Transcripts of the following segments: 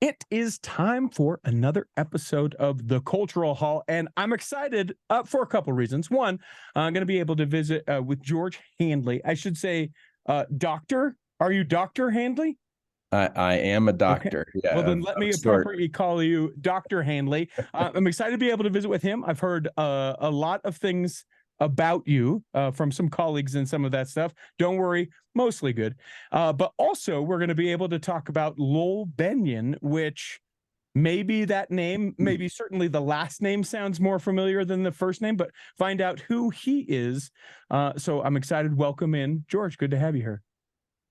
It is time for another episode of the Cultural Hall, and I'm excited for a couple reasons. One, I'm going to be able to visit with George Handley. I should say, doctor. Are you Dr. Handley? I am a Okay. doctor. Yeah, Well, then let me appropriately call you Dr. Handley. I'm excited to be able to visit with him. I've heard a lot of things about you from some colleagues and some of that stuff. Don't worry, mostly good. But also, we're going to be able to talk about Lowell Bennion, which maybe that name, maybe certainly the last name sounds more familiar than the first name, but find out who he is. So I'm excited. Welcome in, George. Good to have you here.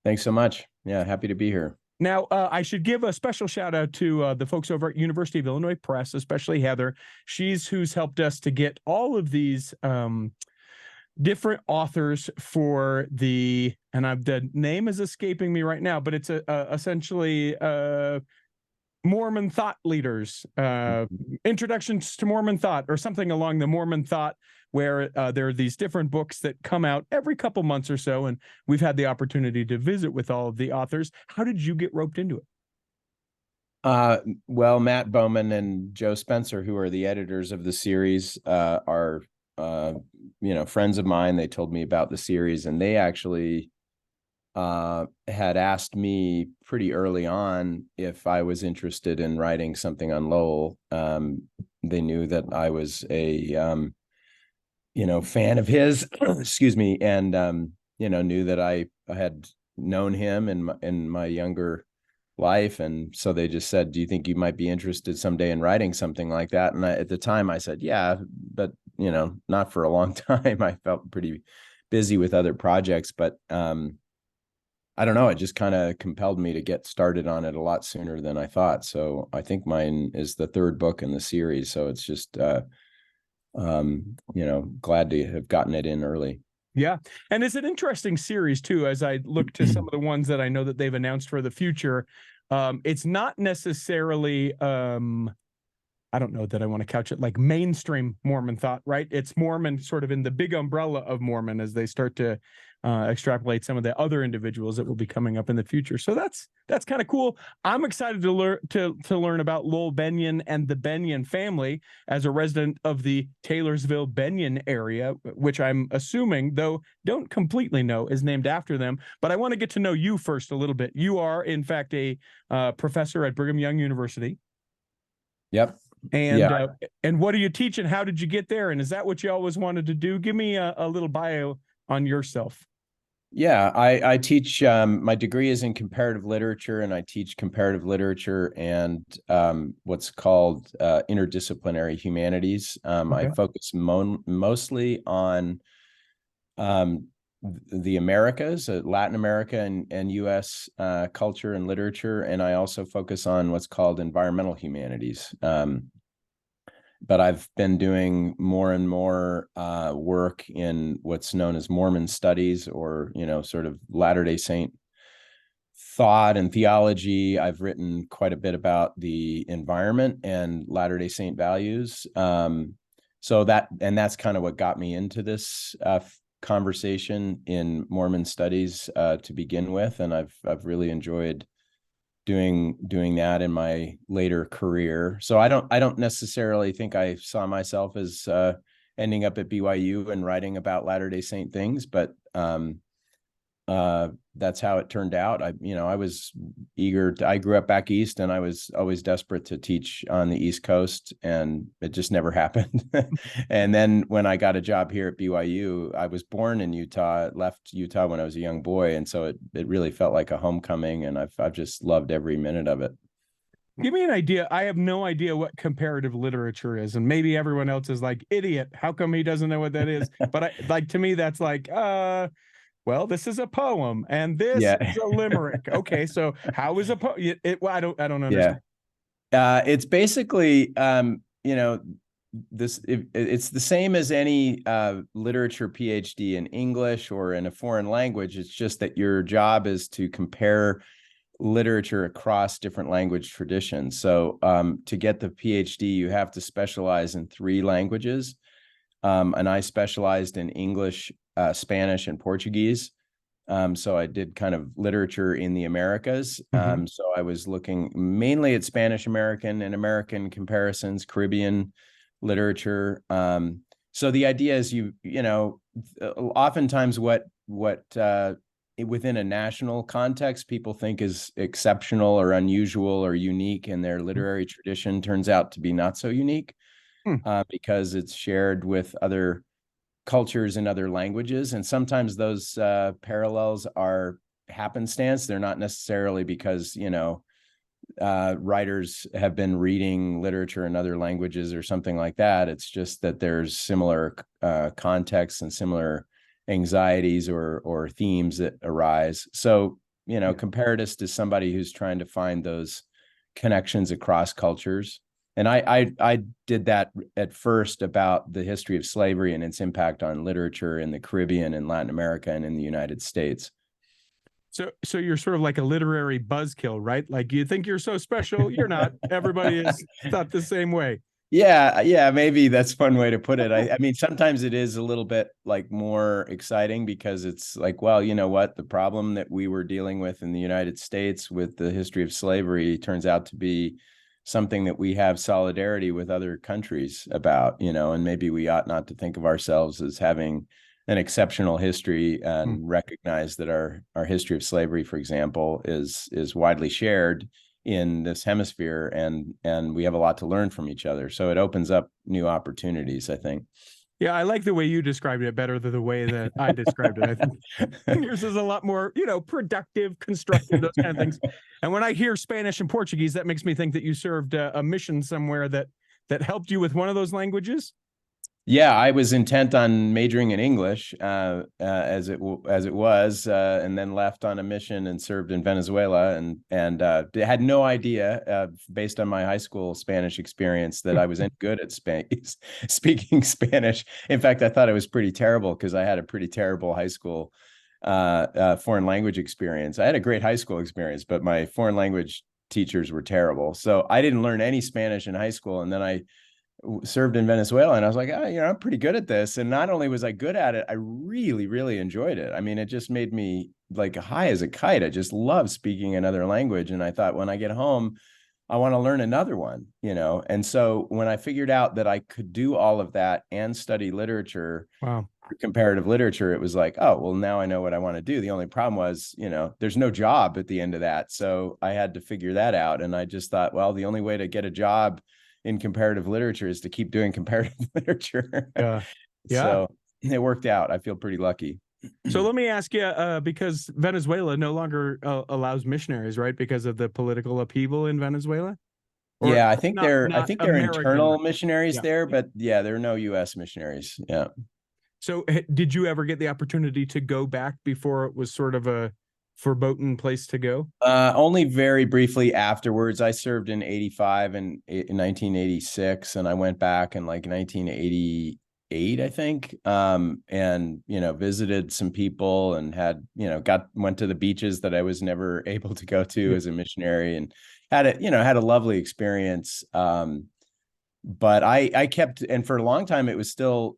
Thanks so much. Yeah, happy to be here. Now, I should give a special shout out to the folks over at University of Illinois Press, especially Heather. She's who's helped us to get all of these different authors for the name is escaping me right now, but it's essentially Mormon thought leaders, introductions to Mormon thought, or something along the Mormon thought, where there are these different books that come out every couple months or so, and we've had the opportunity to visit with all of the authors. How did you get roped into it? Well, Matt Bowman and Joe Spencer, who are the editors of the series, are friends of mine. They told me about the series, and they actually had asked me pretty early on if I was interested in writing something on Lowell. They knew that I was a fan of his, excuse me, and knew that I had known him in my younger life, and so they just said, "Do you think you might be interested someday in writing something like that?" And at the time, I said, "Yeah, but not for a long time." I felt pretty busy with other projects, but I don't know. It just kind of compelled me to get started on it a lot sooner than I thought. So I think mine is the third book in the series. So it's just glad to have gotten it in early. Yeah. And it's an interesting series too, as I look to some of the ones that I know that they've announced for the future. It's not necessarily, I don't know that I want to couch it like mainstream Mormon thought, right? It's Mormon sort of in the big umbrella of Mormon as they start to extrapolate some of the other individuals that will be coming up in the future. So that's kind of cool. I'm excited to learn about Lowell Bennion and the Bennion family as a resident of the Taylorsville Bennion area, which I'm assuming, though don't completely know, is named after them. But I want to get to know you first a little bit. You are, in fact, a professor at Brigham Young University. Yep. And yeah. And what do you teach, and how did you get there? And is that what you always wanted to do? Give me a little bio on yourself. Yeah, I teach, my degree is in comparative literature, and I teach comparative literature and what's called interdisciplinary humanities. Okay. I focus mostly on the Americas, Latin America and U.S. Culture and literature, and I also focus on what's called environmental humanities. But I've been doing more and more work in what's known as Mormon studies, or sort of Latter-day Saint thought and theology. I've written quite a bit about the environment and Latter-day Saint values. So that's kind of what got me into this conversation in Mormon studies to begin with, and I've really enjoyed doing that in my later career. So I don't necessarily think I saw myself as ending up at BYU and writing about Latter-day Saint things, but that's how it turned out. I was eager I grew up back east, and I was always desperate to teach on the East Coast, and it just never happened. And then when I got a job here at BYU, I was born in Utah, left Utah when I was a young boy, and so it really felt like a homecoming, and I've just loved every minute of it. Give me an idea. I have no idea what comparative literature is, and maybe everyone else is like, idiot, how come he doesn't know what that is? But to me, that's like, well, this is a poem, and this is a limerick. Okay, so how is a poem? I don't understand. Yeah, it's basically, it's the same as any literature PhD in English or in a foreign language. It's just that your job is to compare literature across different language traditions. So to get the PhD, you have to specialize in 3 languages. And I specialized in English, Spanish, and Portuguese. So I did kind of literature in the Americas. So I was looking mainly at Spanish American and American comparisons, Caribbean literature. So the idea is oftentimes what within a national context people think is exceptional or unusual or unique in their literary tradition turns out to be not so unique, because it's shared with other cultures and other languages. And sometimes those parallels are happenstance. They're not necessarily because, writers have been reading literature in other languages or something like that. It's just that there's similar contexts and similar anxieties or themes that arise. So, comparatist is somebody who's trying to find those connections across cultures. And I did that at first about the history of slavery and its impact on literature in the Caribbean and Latin America and in the United States. So you're sort of like a literary buzzkill, right? Like you think you're so special, you're not. Everybody is thought the same way. Yeah, maybe that's one way to put it. I mean, sometimes it is a little bit like more exciting because it's like, well, you know what? The problem that we were dealing with in the United States with the history of slavery turns out to be something that we have solidarity with other countries about, and maybe we ought not to think of ourselves as having an exceptional history and recognize that our history of slavery, for example, is widely shared in this hemisphere, and we have a lot to learn from each other. So it opens up new opportunities, I think. Yeah, I like the way you described it better than the way that I described it. I think yours is a lot more, productive, constructive, those kind of things. And when I hear Spanish and Portuguese, that makes me think that you served a mission somewhere that helped you with one of those languages. Yeah, I was intent on majoring in English as it was, and then left on a mission and served in Venezuela, and had no idea, based on my high school Spanish experience, that I was any good at speaking Spanish. In fact, I thought it was pretty terrible because I had a pretty terrible high school foreign language experience. I had a great high school experience, but my foreign language teachers were terrible. So I didn't learn any Spanish in high school, and then I served in Venezuela, and I was like, I'm pretty good at this. And not only was I good at it, I really, really enjoyed it. I mean, it just made me like high as a kite. I just love speaking another language. And I thought, when I get home, I want to learn another one, And so when I figured out that I could do all of that and study literature, wow, comparative literature, it was like, oh, well, now I know what I want to do. The only problem was, there's no job at the end of that. So I had to figure that out. And I just thought, well, the only way to get a job in comparative literature is to keep doing comparative literature. Yeah. So it worked out. I feel pretty lucky. So let me ask you, because Venezuela no longer allows missionaries, right? Because of the political upheaval in Venezuela? Or yeah, I think they're American internal missionaries there, but yeah, there are no U.S. missionaries. Yeah. So did you ever get the opportunity to go back before it was sort of a verboten place to go? Only very briefly afterwards. I served in 85 and in 1986, and I went back in like 1988, I think. And visited some people and had, went to the beaches that I was never able to go to as a missionary, and had a lovely experience. But I kept, and for a long time it was still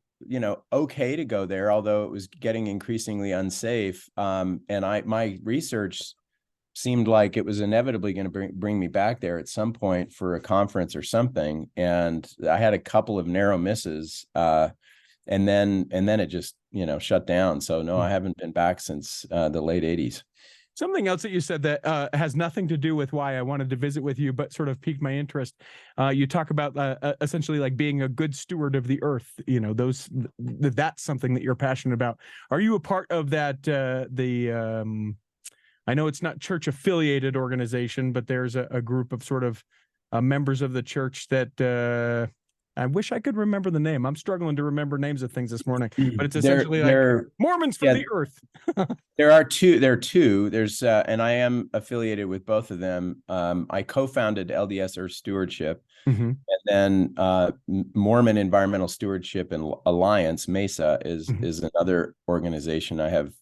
okay to go there, although it was getting increasingly unsafe. And my research seemed like it was inevitably going to bring me back there at some point for a conference or something. And I had a couple of narrow misses, and then it just shut down. So no, I haven't been back since the late 80s. Something else that you said that has nothing to do with why I wanted to visit with you, but sort of piqued my interest. You talk about essentially like being a good steward of the earth. That's something that you're passionate about. Are you a part of that? I know it's not church affiliated organization, but there's a group of sort of members of the church that I wish I could remember the name. I'm struggling to remember names of things this morning, but it's essentially like Mormons for the Earth. There are two. There's, and I am affiliated with both of them. I co-founded LDS Earth Stewardship, and then Mormon Environmental Stewardship and Alliance, MESA, is another organization. I have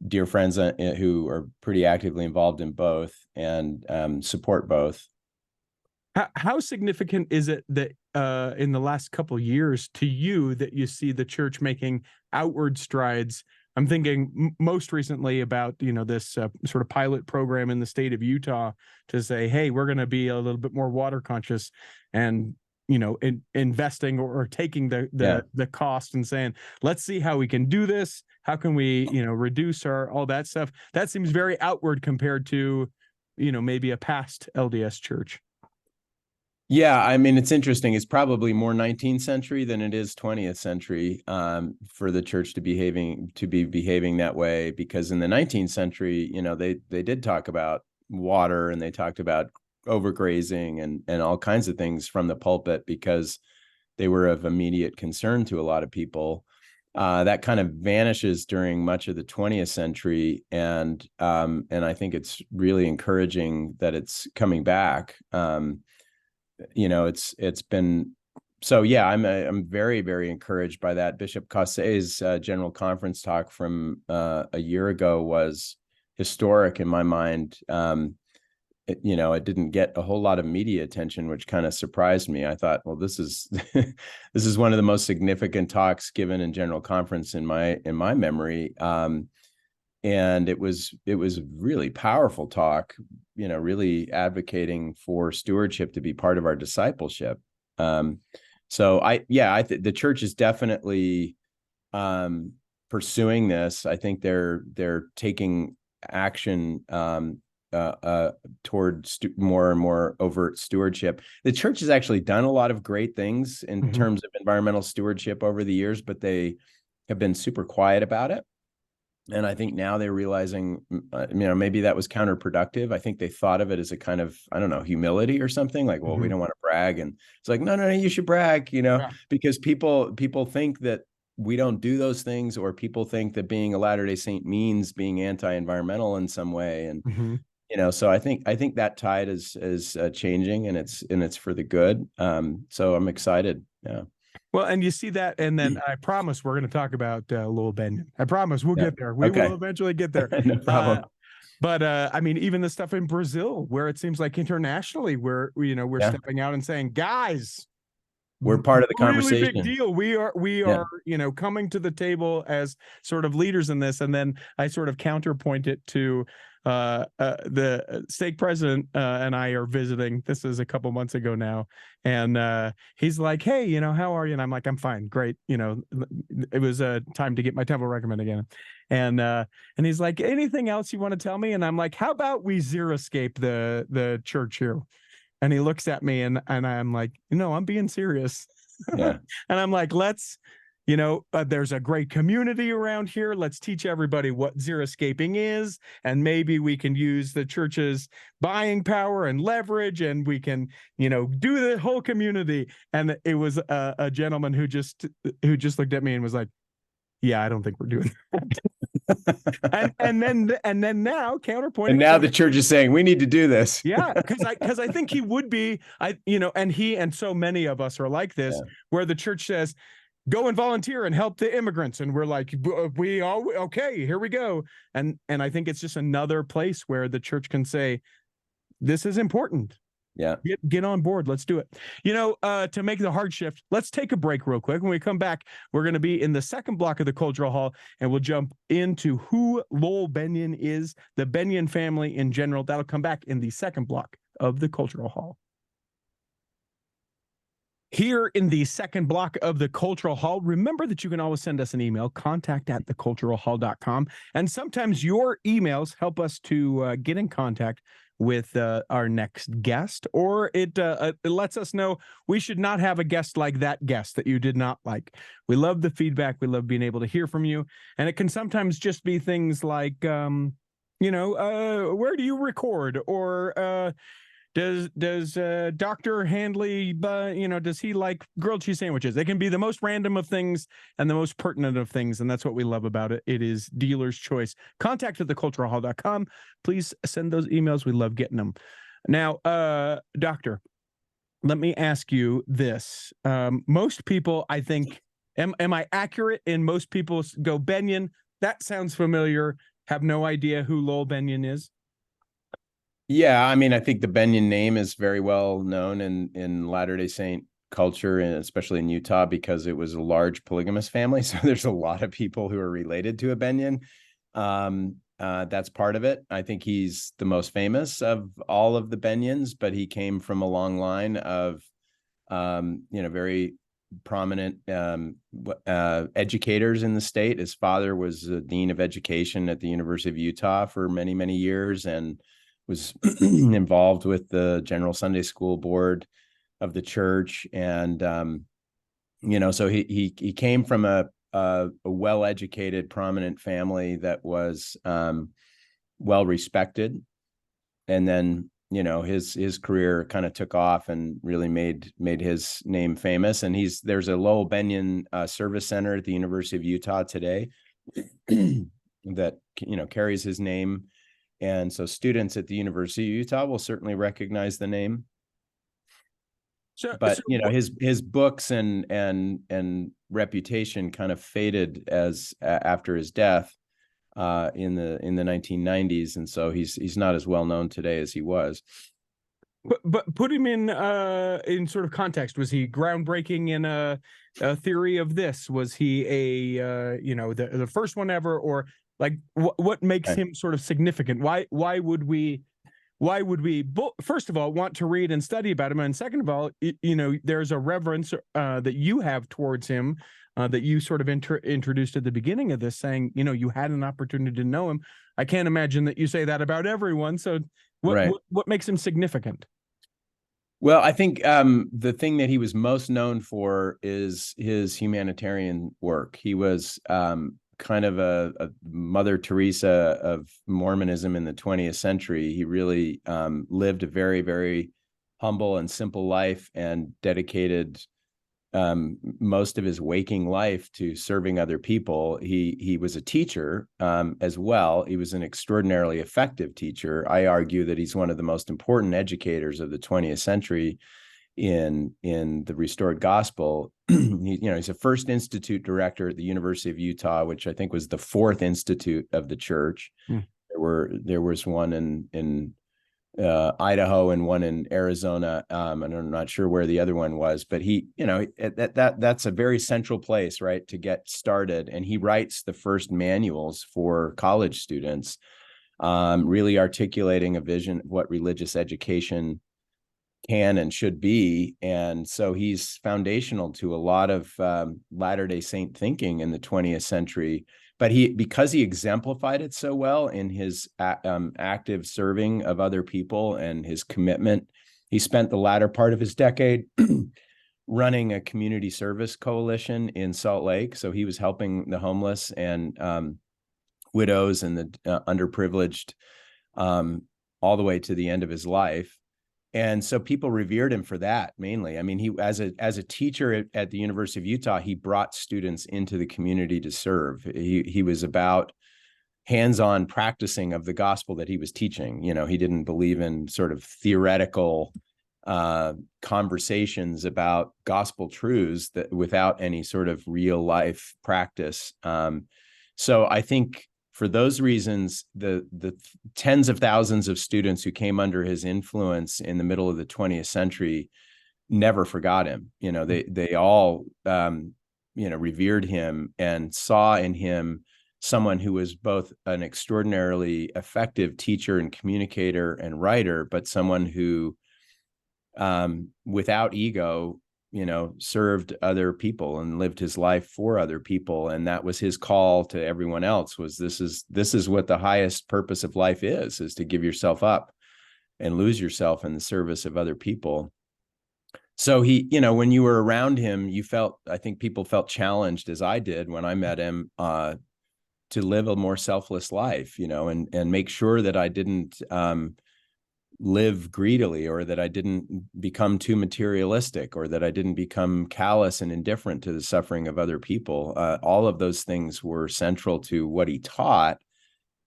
dear friends who are pretty actively involved in both and support both. How significant is it that in the last couple of years to you that you see the church making outward strides I'm thinking most recently about, this sort of pilot program in the state of Utah to say, hey, we're going to be a little bit more water conscious, and investing or taking the cost and saying, let's see how we can do this. How can we, reduce all that stuff? That seems very outward compared to, maybe a past LDS church. Yeah, I mean, it's interesting. It's probably more 19th century than it is 20th century for the church to be behaving that way, because in the 19th century, they did talk about water, and they talked about overgrazing and all kinds of things from the pulpit, because they were of immediate concern to a lot of people. That kind of vanishes during much of the 20th century, and I think it's really encouraging that it's coming back. It's been so. Yeah, I'm very, very encouraged by that. Bishop Caussey's General Conference talk from a year ago was historic in my mind. It didn't get a whole lot of media attention, which kind of surprised me. I thought, well, this is this is one of the most significant talks given in General Conference in my memory. And it was a really powerful talk, really advocating for stewardship to be part of our discipleship. So I think the church is definitely pursuing this. I think they're taking action toward more and more overt stewardship. The church has actually done a lot of great things in terms of environmental stewardship over the years, but they have been super quiet about it. And I think now they're realizing, maybe that was counterproductive. I think they thought of it as a kind of, I don't know, humility or something, like, well, we don't want to brag. And it's like, no, you should brag, because people think that we don't do those things, or people think that being a Latter-day Saint means being anti-environmental in some way. And, so I think that tide is changing, and it's for the good. So I'm excited. Yeah. Well, and you see that, and then I promise we're going to talk about Lowell Bennion. I promise we'll get there. We will eventually get there. No problem. But I mean, even the stuff in Brazil, where it seems like internationally, we're stepping out and saying, guys, we're part of the conversation. Really big deal. We are coming to the table as sort of leaders in this. And then I sort of counterpoint it to the stake president and I are visiting. This is a couple months ago now, and he's like, "Hey, how are you?" And I'm like, "I'm fine, great." It was time to get my temple recommend again, and he's like, "Anything else you want to tell me?" And I'm like, "How about we xeriscape the church here?" And he looks at me, and I'm like, I'm being serious. Yeah. And I'm like, let's. There's a great community around here. Let's teach everybody what xeriscaping is, and maybe we can use the church's buying power and leverage, and we can, do the whole community. And it was a gentleman who just looked at me and was like, "Yeah, I don't think we're doing that." and then now counterpoint. And now the church is saying we need to do this. Yeah, because I think he would be. And he and so many of us are like this, where the church says, go and volunteer and help the immigrants. And we're like, okay, here we go. And I think it's just another place where the church can say, this is important. Yeah. Get on board. Let's do it. To make the hard shift, let's take a break real quick. When we come back, we're going to be in the second block of the Cultural Hall, and we'll jump into who Lowell Bennion is, the Bennion family in general. That'll come back in the second block of the Cultural Hall. Here in the second block of the Cultural Hall, remember that you can always send us an email, contact@theculturalhall.com. And sometimes your emails help us to get in contact with our next guest, or it lets us know we should not have a guest like that guest that you did not like. We love the feedback. We love being able to hear from you. And it can sometimes just be things like, where do you record? Or does Dr. Handley, does he like grilled cheese sandwiches? They can be the most random of things and the most pertinent of things, and that's what we love about it. It is dealer's choice. Contact@theculturalhall.com. Please send those emails. We love getting them. Now, Doctor, let me ask you this. Most people, I think, am I accurate in most people go, Bennion, that sounds familiar, have no idea who Lowell Bennion is? Yeah, I mean, I think the Bennion name is very well known in Latter-day Saint culture, and especially in Utah, because it was a large polygamous family. So there's a lot of people who are related to a Bennion. That's part of it. I think he's the most famous of all of the Bennions, but he came from a long line of, very prominent educators in the state. His father was the dean of education at the University of Utah for many, many years, and was involved with the general Sunday school board of the church. And, so he came from a well-educated, prominent family that was well respected. And then, his career kind of took off and really made his name famous. And there's a Lowell Bennion service center at the University of Utah today that, carries his name. And so students at the University of Utah will certainly recognize the name. But his books and reputation kind of faded after his death in the 1990s, and so he's not as well known today as he was. But put him in sort of context. Was he groundbreaking in a theory of this? Was he the first one ever, or like what makes him sort of significant? Why would we first of all want to read and study about him, and second of all, there's a reverence that you have towards him that you sort of introduced at the beginning of this, saying you had an opportunity to know him. I can't imagine that you say that about everyone. So what makes him significant? Well, I think the thing that he was most known for is his humanitarian work. He was kind of a Mother Teresa of Mormonism in the 20th century. He really lived a very, very humble and simple life, and dedicated most of his waking life to serving other people. He was a teacher as well. He was an extraordinarily effective teacher. I argue that he's one of the most important educators of the 20th century in the restored gospel. He's a first institute director at the University of Utah, which I think was the fourth institute of the church. There was one in Idaho and one in Arizona, and I'm not sure where the other one was, but that's a very central place, right, to get started. And he writes the first manuals for college students, really articulating a vision of what religious education can and should be. And so he's foundational to a lot of Latter-day Saint thinking in the 20th century. But because he exemplified it so well in his active serving of other people and his commitment, he spent the latter part of his decade running a community service coalition in Salt Lake. So he was helping the homeless and widows and the underprivileged all the way to the end of his life. And so people revered him for that mainly. I mean, he as a teacher at the University of Utah, he brought students into the community to serve. He was about hands-on practicing of the gospel that he was teaching. He didn't believe in sort of theoretical conversations about gospel truths that without any sort of real life practice. So I think for those reasons, the tens of thousands of students who came under his influence in the middle of the 20th century never forgot him. They all revered him and saw in him someone who was both an extraordinarily effective teacher and communicator and writer, but someone who, without ego, served other people and lived his life for other people. And that was his call to everyone else, was this is what the highest purpose of life is to give yourself up and lose yourself in the service of other people. So he, when you were around him, I think people felt challenged, as I did when I met him, to live a more selfless life, and make sure that I didn't live greedily, or that I didn't become too materialistic, or that I didn't become callous and indifferent to the suffering of other people. All of those things were central to what he taught,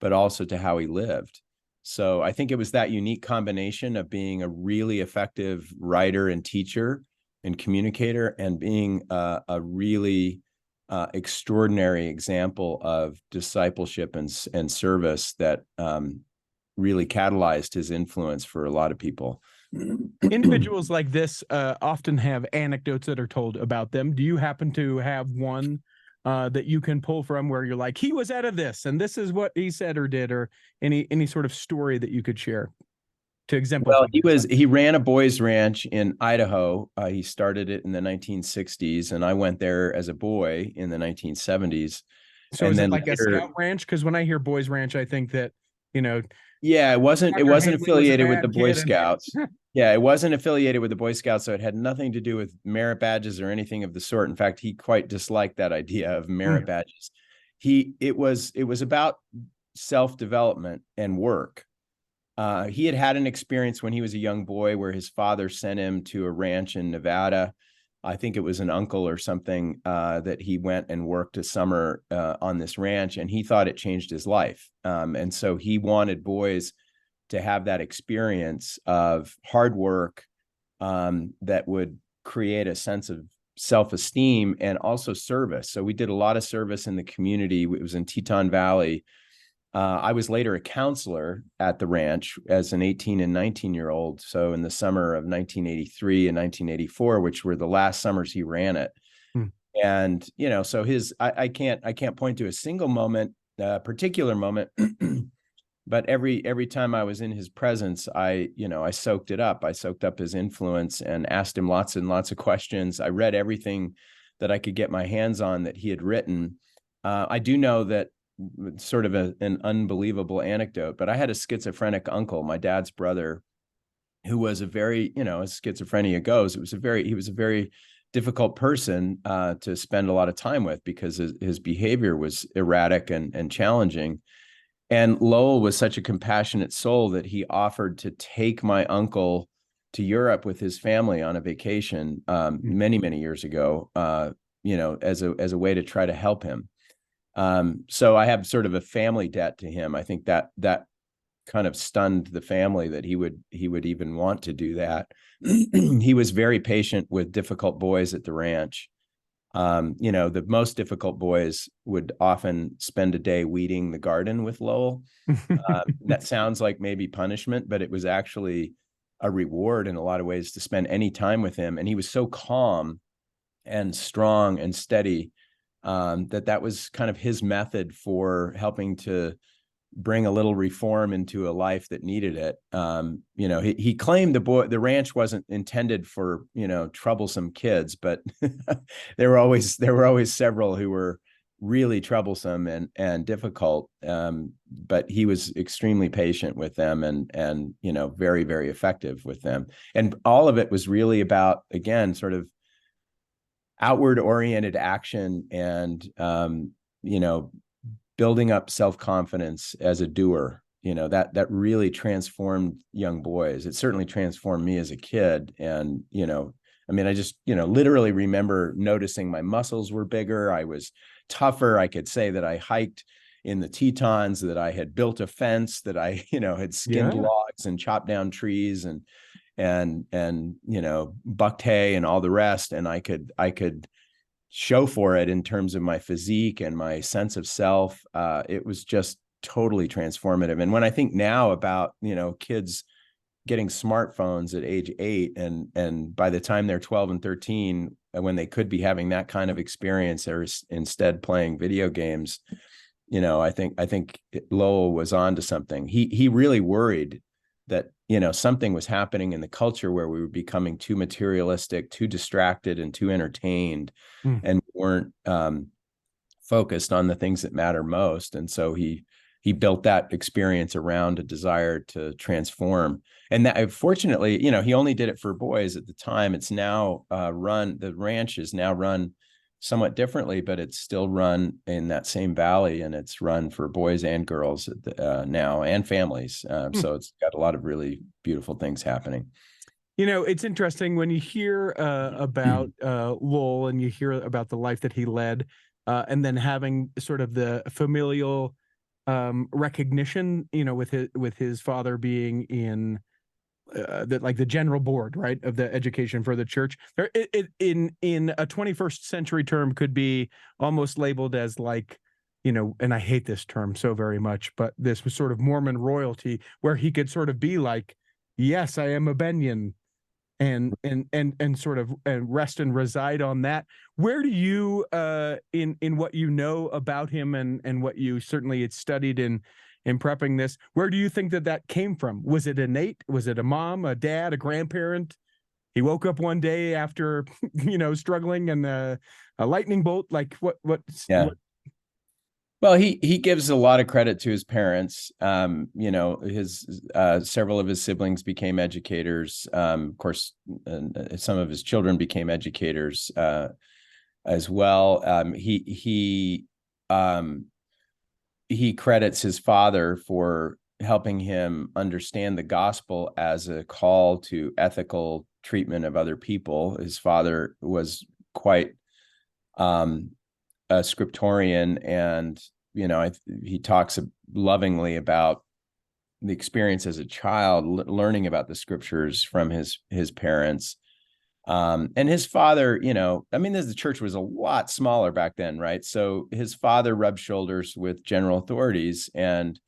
but also to how he lived. So I think it was that unique combination of being a really effective writer and teacher and communicator, and being a really extraordinary example of discipleship and service that really catalyzed his influence for a lot of people. Individuals like this often have anecdotes that are told about them. Do you happen to have one that you can pull from where you're like, he was out of this and this is what he said or did, or any sort of story that you could share to exemplify? Well, he ran a boys ranch in Idaho. He started it in the 1960s, and I went there as a boy in the 1970s. So and is then it like later, a scout ranch? Because when I hear boys ranch, I think that, yeah, it wasn't Dr. Handley affiliated with the Boy and Scouts. Yeah, it wasn't affiliated with the Boy Scouts, so it had nothing to do with merit badges or anything of the sort. In fact, he quite disliked that idea of merit badges. It was about self-development and work. He had an experience when he was a young boy where his father sent him to a ranch in Nevada. I think it was an uncle or something that he went and worked a summer on this ranch, and he thought it changed his life. And so he wanted boys to have that experience of hard work that would create a sense of self-esteem and also service. So we did a lot of service in the community. It was in Teton Valley. I was later a counselor at the ranch as an 18 and 19-year-old. So in the summer of 1983 and 1984, which were the last summers he ran it. And, so I can't point to a single moment, particular moment, but every time I was in his presence, I soaked it up. I soaked up his influence and asked him lots and lots of questions. I read everything that I could get my hands on that he had written. I do know that, sort of an unbelievable anecdote, but I had a schizophrenic uncle, my dad's brother, who was a very, as schizophrenia goes, he was a very difficult person to spend a lot of time with because his behavior was erratic and challenging. And Lowell was such a compassionate soul that he offered to take my uncle to Europe with his family on a vacation many, many years ago, as a way to try to help him. So I have sort of a family debt to him. I think that kind of stunned the family that he would even want to do that. He was very patient with difficult boys at the ranch. The most difficult boys would often spend a day weeding the garden with Lowell. That sounds like maybe punishment, but it was actually a reward in a lot of ways to spend any time with him. And he was so calm and strong and steady that was kind of his method for helping to bring a little reform into a life that needed it. He claimed the ranch wasn't intended for, troublesome kids, but there were always several who were really troublesome and difficult. But he was extremely patient with them and very, very effective with them. And all of it was really about, again, sort of outward oriented action and, building up self-confidence as a doer, that really transformed young boys. It certainly transformed me as a kid. And, I just, literally remember noticing my muscles were bigger. I was tougher. I could say that I hiked in the Tetons, that I had built a fence, that I, had skinned logs and chopped down trees and bucked hay and all the rest. And I could show for it in terms of my physique and my sense of self. It was just totally transformative. And when I think now about, kids getting smartphones at age 8 and by the time they're 12 and 13, when they could be having that kind of experience, they're instead playing video games. I think Lowell was on to something. He really worried that, something was happening in the culture where we were becoming too materialistic, too distracted, and too entertained, and weren't focused on the things that matter most. And so he built that experience around a desire to transform. And that, fortunately, he only did it for boys at the time. It's now the ranch is now run somewhat differently, but it's still run in that same valley, and it's run for boys and girls now and families. So it's got a lot of really beautiful things happening. It's interesting when you hear about Lowell and you hear about the life that he led, and then having sort of the familial recognition, with his father being in the general board, right, of the education for the church. In a 21st century term could be almost labeled as like and I hate this term so very much, but this was sort of Mormon royalty where he could sort of be like, yes, I am a Bennion, and sort of rest and reside on that. Where do you in what you know about him and what you certainly had studied in prepping this, where do you think that came from? Was it innate? Was it a mom, a dad, a grandparent? He woke up one day after struggling and a lightning bolt, like Yeah. what? Well, he gives a lot of credit to his parents. His several of his siblings became educators. Of course, some of his children became educators as well. He credits his father for helping him understand the gospel as a call to ethical treatment of other people. His father was quite a scriptorian, and he talks lovingly about the experience as a child learning about the scriptures from his parents, and his father. The church was a lot smaller back then, right? So his father rubbed shoulders with general authorities, and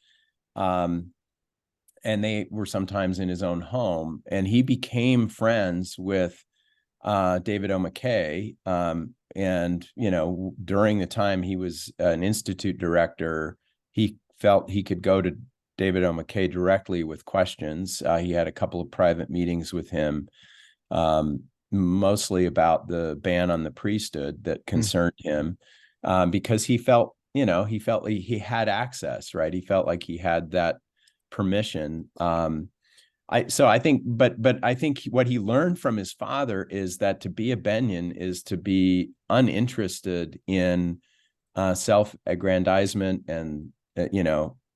they were sometimes in his own home, and he became friends with David O. McKay. And, during the time he was an institute director, he felt he could go to David O. McKay directly with questions. He had a couple of private meetings with him, mostly about the ban on the priesthood that concerned him, because he felt he had access, right? He felt like he had that permission. I think what he learned from his father is that to be a Bennion is to be uninterested in self-aggrandizement and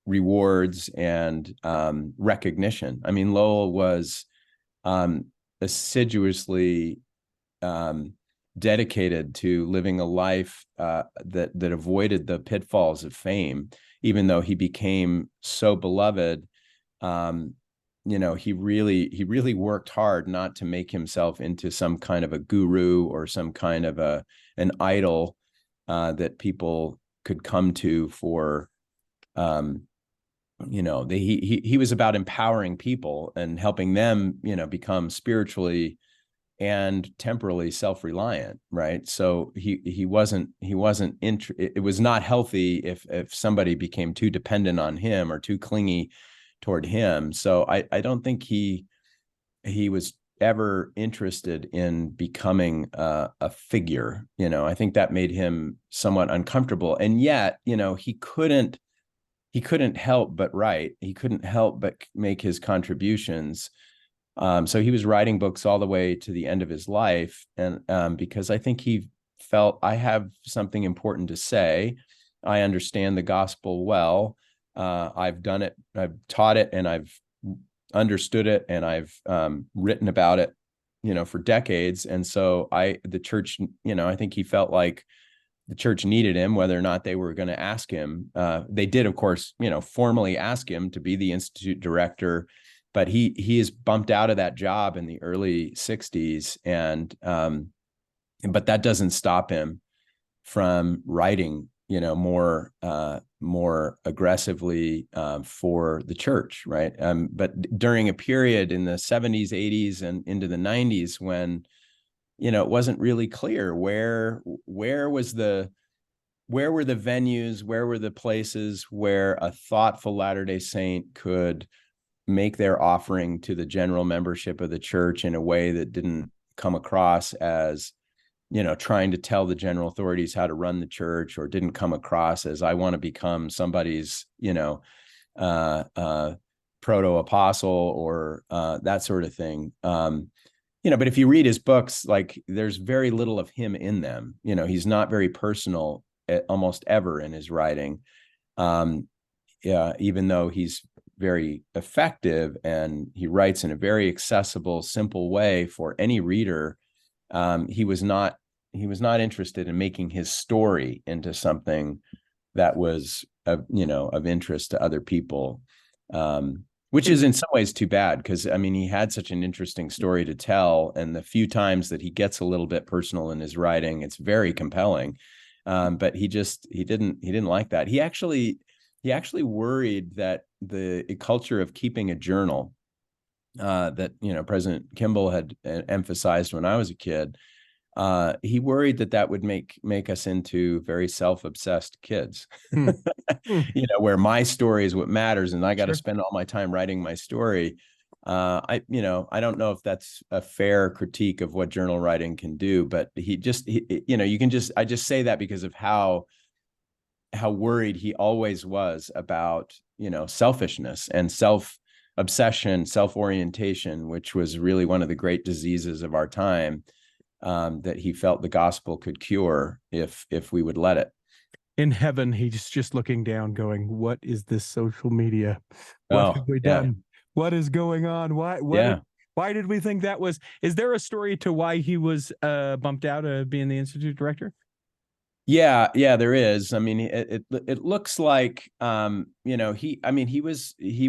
rewards and recognition. I mean, Lowell was assiduously dedicated to living a life that avoided the pitfalls of fame, even though he became so beloved. He really worked hard not to make himself into some kind of a guru or some kind of an idol that people could come to for. He was about empowering people and helping them, become spiritually and temporally self-reliant, right? So it was not healthy if somebody became too dependent on him or too clingy toward him. So I don't think he was ever interested in becoming a figure. I think that made him somewhat uncomfortable. And yet, he couldn't help but write. He couldn't help but make his contributions. So he was writing books all the way to the end of his life. And because I think he felt, I have something important to say. I understand the gospel well. I've done it, I've taught it, and I've understood it, and I've written about it, for decades. And so the church, I think he felt like the church needed him, whether or not they were going to ask him. They did, of course, formally ask him to be the institute director, but he is bumped out of that job in the early 60s. And but that doesn't stop him from writing, more aggressively for the church, right? But during a period in the 70s, 80s, and into the 90s when, it wasn't really clear where were the venues, where were the places where a thoughtful Latter-day Saint could make their offering to the general membership of the church in a way that didn't come across as, trying to tell the general authorities how to run the church, or didn't come across as I want to become somebody's, proto-apostle or that sort of thing. But if you read his books, like, there's very little of him in them. He's not very personal almost ever in his writing. Even though he's very effective and he writes in a very accessible, simple way for any reader, he was not interested in making his story into something that was of interest to other people, which is in some ways too bad, because he had such an interesting story to tell, and the few times that he gets a little bit personal in his writing, it's very compelling. But he didn't like that. He actually worried that the culture of keeping a journal that President Kimball had emphasized when I was a kid, he worried that would make us into very self-obsessed kids. Where my story is what matters, and I got to spend all my time writing my story. I don't know if that's a fair critique of what journal writing can do, but I just say that because of how worried he always was about, selfishness and self-obsession, self-orientation, which was really one of the great diseases of our time, that he felt the gospel could cure if we would let it. In heaven, he's just looking down going, what is this social media? What have we done? What is going on? Why did we think that was? Is there a story to why he was bumped out of being the Institute director? Yeah, there is. I mean, it looks like, he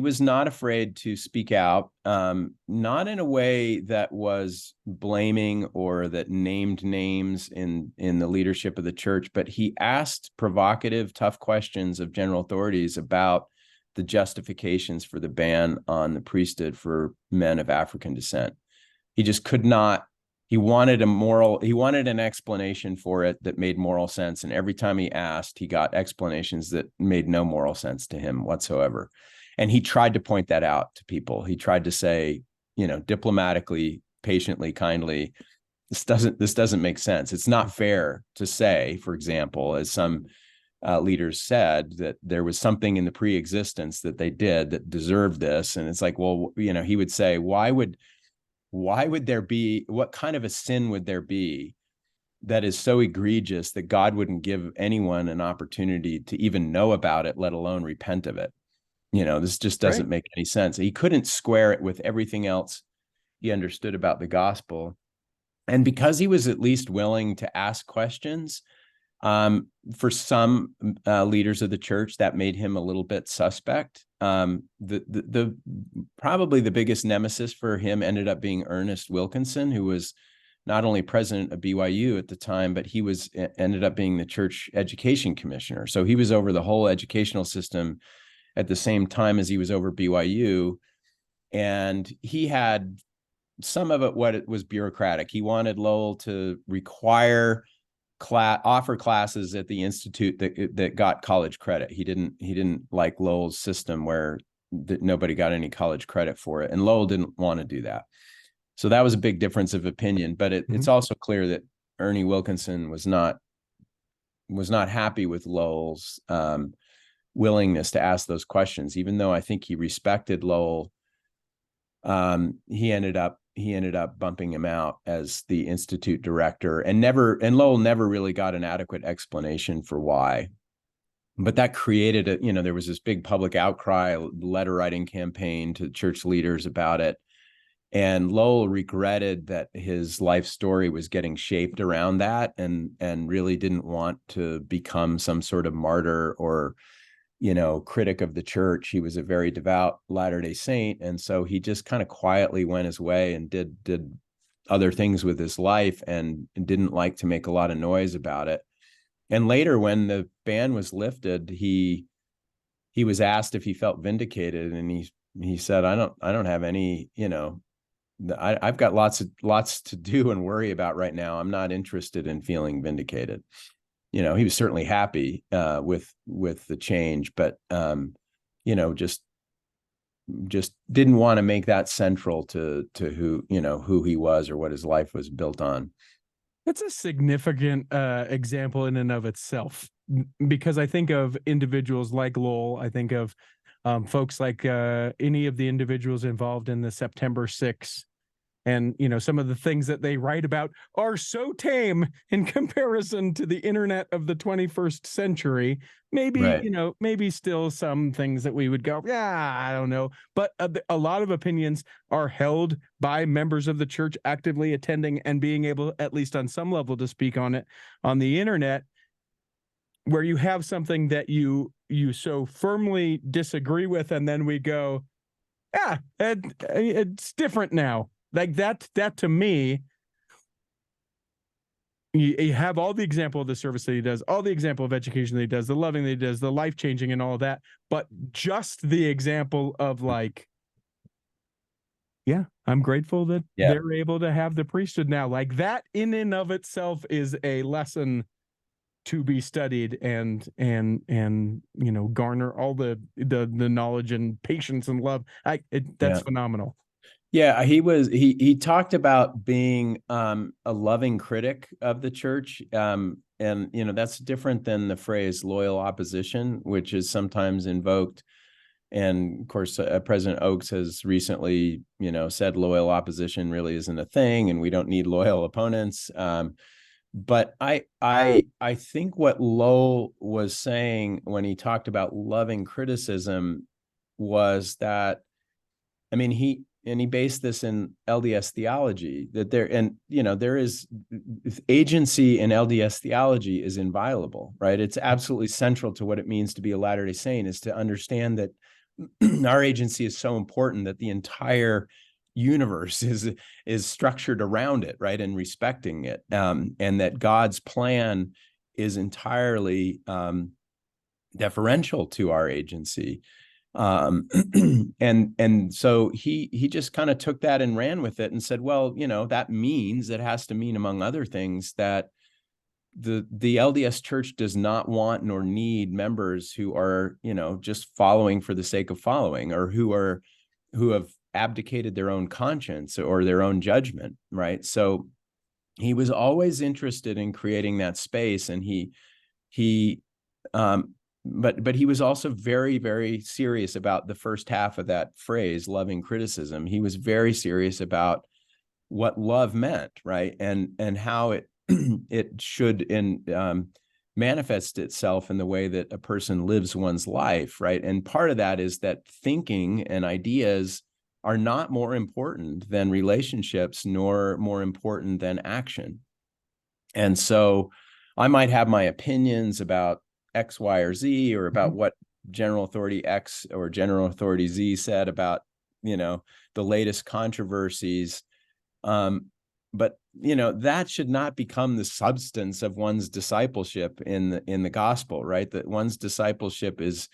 was not afraid to speak out, not in a way that was blaming or that named names in the leadership of the church, but he asked provocative, tough questions of general authorities about the justifications for the ban on the priesthood for men of African descent. He just could not. He wanted an explanation for it that made moral sense. And every time he asked, he got explanations that made no moral sense to him whatsoever. And he tried to point that out to people. He tried to say, diplomatically, patiently, kindly, this doesn't make sense. It's not fair to say, for example, as some leaders said, that there was something in the pre-existence that they did that deserved this. And it's like, well, he would say, why would there be, what kind of a sin would there be that is so egregious that God wouldn't give anyone an opportunity to even know about it, let alone repent of it? This just doesn't make any sense. He couldn't square it with everything else he understood about the gospel. And because he was at least willing to ask questions, for some leaders of the church, that made him a little bit suspect. The probably the biggest nemesis for him ended up being Ernest Wilkinson, who was not only president of BYU at the time, but he ended up being the church education commissioner. So he was over the whole educational system at the same time as he was over BYU. And he had some of it was bureaucratic. He wanted Lowell to offer classes at the institute that got college credit. He didn't like Lowell's system where nobody got any college credit for it, and Lowell didn't want to do that. So that was a big difference of opinion. But it's also clear that Ernie Wilkinson was not happy with Lowell's willingness to ask those questions, even though I think he respected Lowell. He ended up bumping him out as the institute director, and Lowell never really got an adequate explanation for why. But that created there was this big public outcry, letter writing campaign to church leaders about it. And Lowell regretted that his life story was getting shaped around that, and really didn't want to become some sort of martyr or critic of the church. He was a very devout Latter-day Saint. And so he just kind of quietly went his way and did other things with his life, and didn't like to make a lot of noise about it. And later, when the ban was lifted, he was asked if he felt vindicated. And he said, I don't have any, I've got lots to do and worry about right now. I'm not interested in feeling vindicated. He was certainly happy with the change, but just didn't want to make that central to who he was or what his life was built on. That's a significant example in and of itself, because I think of individuals like Lowell. I think of folks like any of the individuals involved in the September 6th. And, some of the things that they write about are so tame in comparison to the internet of the 21st century. Maybe, Right. Maybe still some things that we would go, yeah, I don't know. But a lot of opinions are held by members of the church actively attending and being able, at least on some level, to speak on it on the internet, where you have something that you so firmly disagree with. And then we go, yeah, it's different now. Like that to me you have all the example of the service that he does, all the example of education that he does, the loving that he does, the life-changing and all of that, but just the example of like, yeah, I'm grateful that they're able to have the priesthood now. Like that in and of itself is a lesson to be studied and garner all the knowledge and patience and love. That's phenomenal. Yeah, he talked about being a loving critic of the church. And that's different than the phrase loyal opposition, which is sometimes invoked. And of course, President Oaks has recently, said loyal opposition really isn't a thing, and we don't need loyal opponents. But I think what Lowell was saying when he talked about loving criticism was that, he based this in LDS theology, that there is agency in LDS theology is inviolable, right? It's absolutely central to what it means to be a Latter-day Saint, is to understand that our agency is so important that the entire universe is structured around it, right, and respecting it, and that God's plan is entirely deferential to our agency. And so he just kind of took that and ran with it and said, well, that means, it has to mean, among other things, that the LDS Church does not want nor need members who are, just following for the sake of following, or who have abdicated their own conscience or their own judgment, right? So he was always interested in creating that space, and but he was also very, very serious about the first half of that phrase, loving criticism. He was very serious about what love meant, right? And how it it should manifest itself in the way that a person lives one's life, right? And part of that is that thinking and ideas are not more important than relationships, nor more important than action. And so I might have my opinions about X, Y, or Z, or about what General Authority X or General Authority Z said about, the latest controversies. But that should not become the substance of one's discipleship in the gospel, right? That one's discipleship is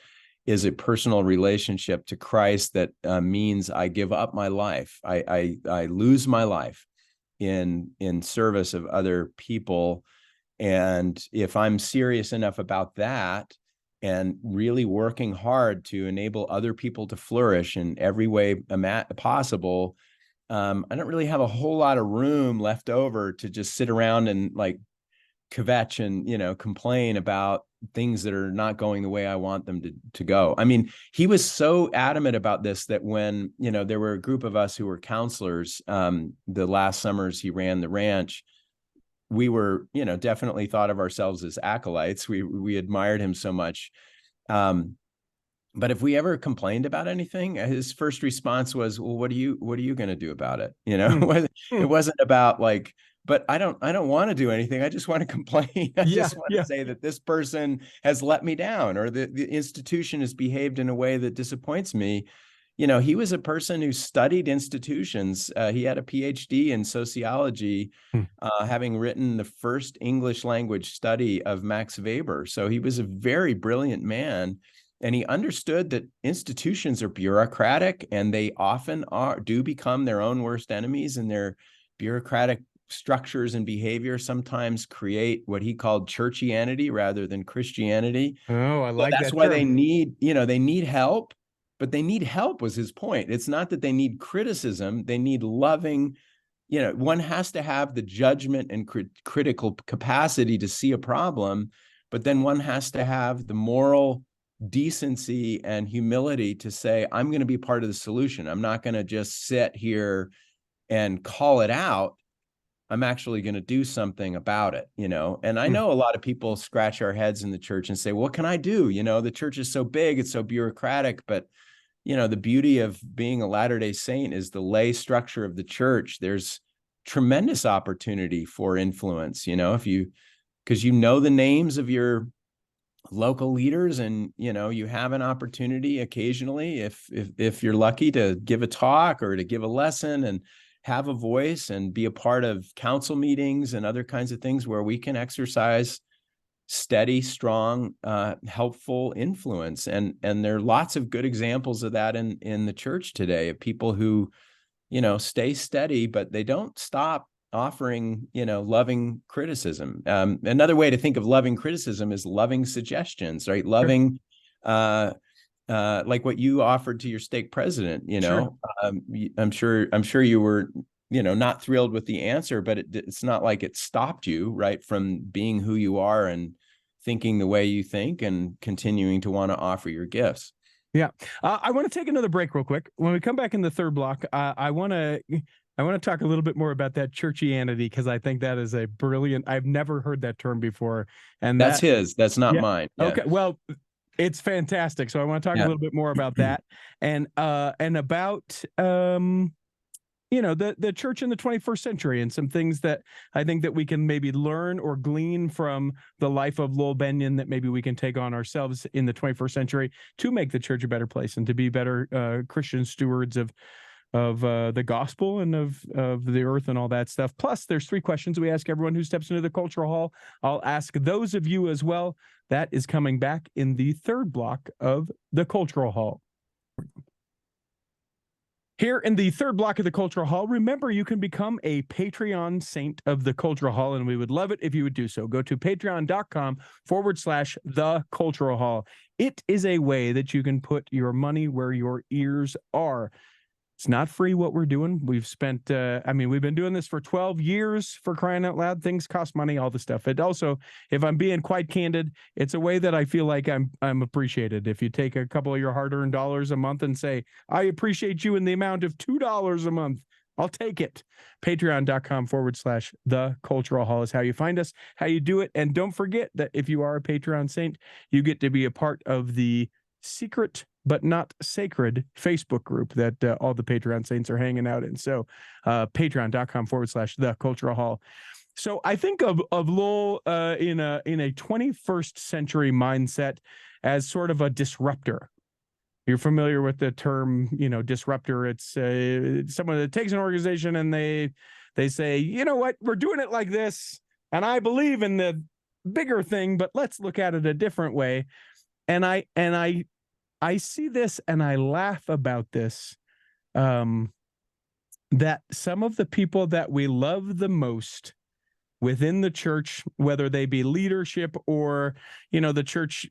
a personal relationship to Christ that means I give up my life. I lose my life in service of other people. And if I'm serious enough about that and really working hard to enable other people to flourish in every way possible, I don't really have a whole lot of room left over to just sit around and like kvetch and, complain about things that are not going the way I want them to go. He was so adamant about this that when, there were a group of us who were counselors, the last summers he ran the ranch, we were, definitely thought of ourselves as acolytes. We admired him so much. But if we ever complained about anything, his first response was, well, what are you going to do about it? It wasn't about like, but I don't want to do anything. I just want to complain. I just want to say that this person has let me down, or the institution has behaved in a way that disappoints me. He was a person who studied institutions. He had a PhD in sociology, having written the first English language study of Max Weber. So he was a very brilliant man, and he understood that institutions are bureaucratic, and they often do become their own worst enemies, and their bureaucratic structures and behavior sometimes create what he called churchianity rather than Christianity. Oh, I like that. That's why they need help. But they need help, was his point. It's not that they need criticism. They need loving. One has to have the judgment and critical capacity to see a problem, but then one has to have the moral decency and humility to say, I'm going to be part of the solution. I'm not going to just sit here and call it out. I'm actually going to do something about it, And I know a lot of people scratch our heads in the church and say, what can I do? The church is so big, it's so bureaucratic, but the beauty of being a Latter-day Saint is the lay structure of the church. There's tremendous opportunity for influence, because the names of your local leaders, and you have an opportunity occasionally, if you're lucky, to give a talk or to give a lesson, and have a voice and be a part of council meetings and other kinds of things where we can exercise steady, strong, helpful influence. And there are lots of good examples of that in the church today, of people who, stay steady, but they don't stop offering, loving criticism. Another way to think of loving criticism is loving suggestions, right? Loving, like what you offered to your stake president, Sure. I'm sure you were, not thrilled with the answer, but it's not like it stopped you, right, from being who you are and thinking the way you think and continuing to want to offer your gifts. Yeah. I want to take another break real quick. When we come back in the third block, I want to talk a little bit more about that churchianity, because I think that is a brilliant, I've never heard that term before. And that's his, that's not yeah, mine. Yeah. Okay. Well, it's fantastic. So I want to talk a little bit more about that and about, the church in the 21st century and some things that I think that we can maybe learn or glean from the life of Lowell Bennion that maybe we can take on ourselves in the 21st century to make the church a better place and to be better Christian stewards of the gospel and of the earth and all that stuff. Plus, there's 3 questions we ask everyone who steps into the cultural hall. I'll ask those of you as well. That is coming back in the third block of the cultural hall. Here in the third block of the Cultural Hall, remember you can become a Patreon saint of the Cultural Hall, and we would love it if you would do so. Go to patreon.com/the Cultural Hall. It is a way that you can put your money where your ears are. It's not free what we're doing. We've spent, we've been doing this for 12 years, for crying out loud. Things cost money, all the stuff. It also, if I'm being quite candid, it's a way that I feel like I'm appreciated. If you take a couple of your hard-earned dollars a month and say, I appreciate you in the amount of $2 a month, I'll take it. Patreon.com/the Cultural Hall is how you find us, how you do it. And don't forget that if you are a Patreon saint, you get to be a part of the secret but not sacred Facebook group that all the Patreon saints are hanging out in. So patreon.com/the Cultural Hall. So I think of Lowell in a 21st century mindset as sort of a disruptor. You're familiar with the term, disruptor. It's someone that takes an organization and they say, you know what, we're doing it like this, and I believe in the bigger thing, but let's look at it a different way. And I see this and I laugh about this, that some of the people that we love the most within the church, whether they be leadership or, the church,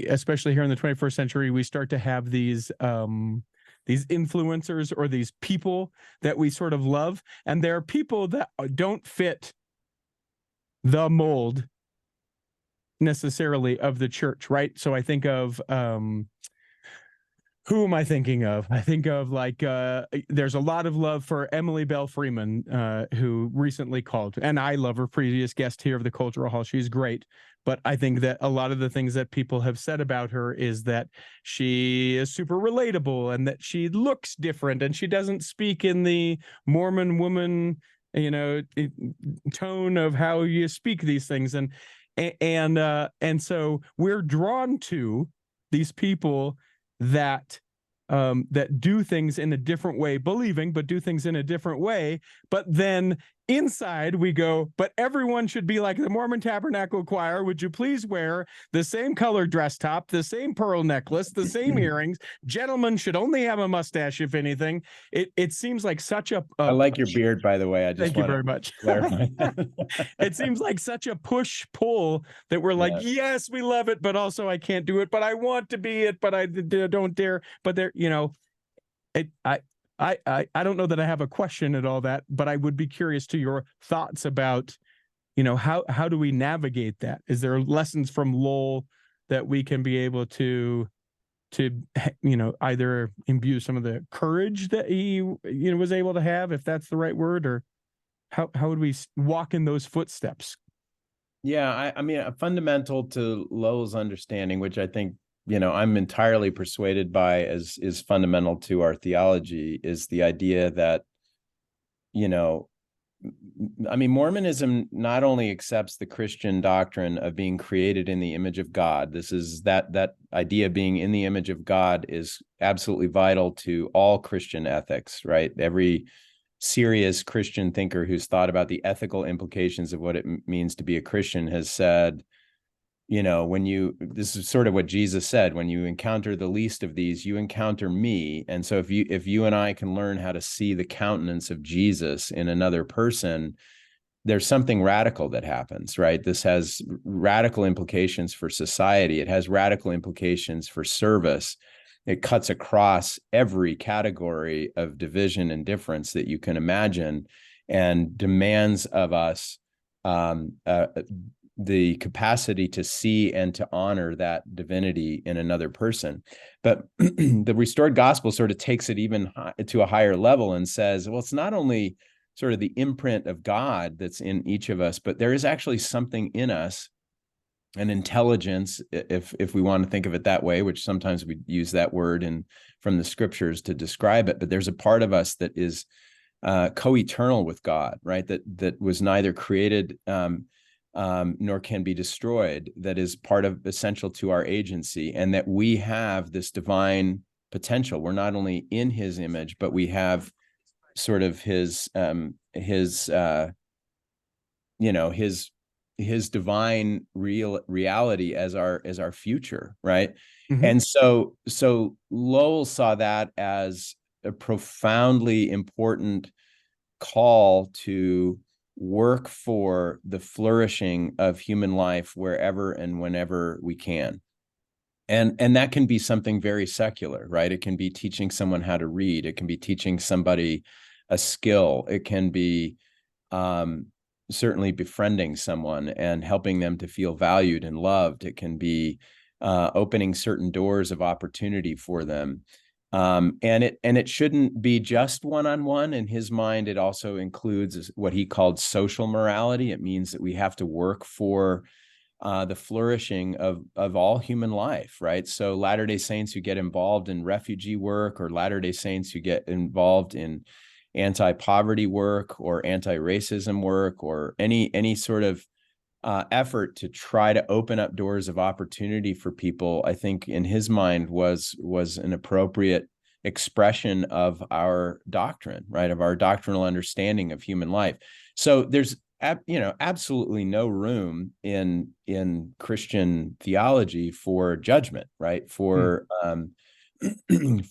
especially here in the 21st century, we start to have these influencers or these people that we sort of love. And there are people that don't fit the mold necessarily of the church, right? So I think of who am I thinking of? I think of there's a lot of love for Emily Bell Freeman, who recently called, and I love her, previous guest here of the Cultural Hall. She's great. But I think that a lot of the things that people have said about her is that she is super relatable and that she looks different and she doesn't speak in the Mormon woman, tone of how you speak these things. And so we're drawn to these people that do things in a different way, believing, but do things in a different way. But then inside we go, but everyone should be like the Mormon Tabernacle Choir. Would you please wear the same color dress top, the same pearl necklace, the same earrings? Gentlemen should only have a mustache, if anything. It seems like such a I like your beard, by the way. I just thank you very much. It seems like such a push-pull that we're like, yes, we love it, but also I can't do it, but I want to be it, but I don't dare. But there, I don't know that I have a question at all that, but I would be curious to your thoughts about, how do we navigate that? Is there lessons from Lowell that we can be able to either imbue some of the courage that he, was able to have, if that's the right word, or how would we walk in those footsteps? Yeah, I mean, fundamental to Lowell's understanding, which I think, I'm entirely persuaded by as is fundamental to our theology, is the idea that, Mormonism not only accepts the Christian doctrine of being created in the image of God. This is that idea of being in the image of God is absolutely vital to all Christian ethics, right? Every serious Christian thinker who's thought about the ethical implications of what it means to be a Christian has said, this is sort of what Jesus said, when you encounter the least of these, you encounter me. And so if you and I can learn how to see the countenance of Jesus in another person, there's something radical that happens, right? This has radical implications for society. It has radical implications for service. It cuts across every category of division and difference that you can imagine, and demands of us the capacity to see and to honor that divinity in another person. But the restored gospel sort of takes it even to a higher level and says, well, it's not only sort of the imprint of God that's in each of us, but there is actually something in us, an intelligence, if we want to think of it that way, which sometimes we use that word from the scriptures to describe it, but there's a part of us that is co-eternal with God, right? That was neither created nor can be destroyed, that is part of essential to our agency, and that we have this divine potential. We're not only in his image, but we have sort of his divine reality as our future, right? Mm-hmm. And so Lowell saw that as a profoundly important call to work for the flourishing of human life wherever and whenever we can. And that can be something very secular, right? It can be teaching someone how to read. It can be teaching somebody a skill. It can be certainly befriending someone and helping them to feel valued and loved. It can be opening certain doors of opportunity for them. And it shouldn't be just one-on-one. In his mind, it also includes what he called social morality. It means that we have to work for the flourishing of all human life, right? So Latter-day Saints who get involved in refugee work, or Latter-day Saints who get involved in anti-poverty work or anti-racism work, or any sort of effort to try to open up doors of opportunity for people, I think in his mind was an appropriate expression of our doctrine, right? Of our doctrinal understanding of human life. So there's absolutely no room in Christian theology for judgment, right? For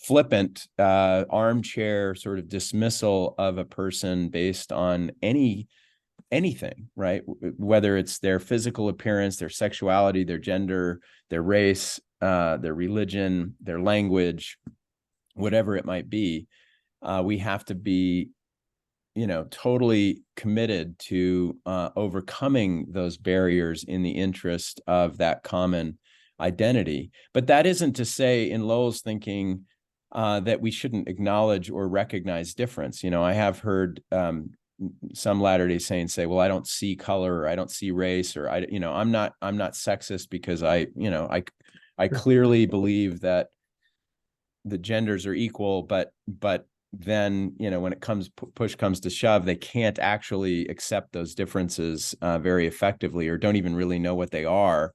flippant armchair sort of dismissal of a person based on anything, right? Whether it's their physical appearance, their sexuality, their gender, their race, their religion, their language, whatever it might be. We have to be totally committed to overcoming those barriers in the interest of that common identity. But that isn't to say, in Lowell's thinking, that we shouldn't acknowledge or recognize difference. I have heard some Latter-day Saints say, well, I don't see color, or I don't see race, or I'm not sexist because I clearly believe that the genders are equal, but then, when it push comes to shove, they can't actually accept those differences very effectively, or don't even really know what they are.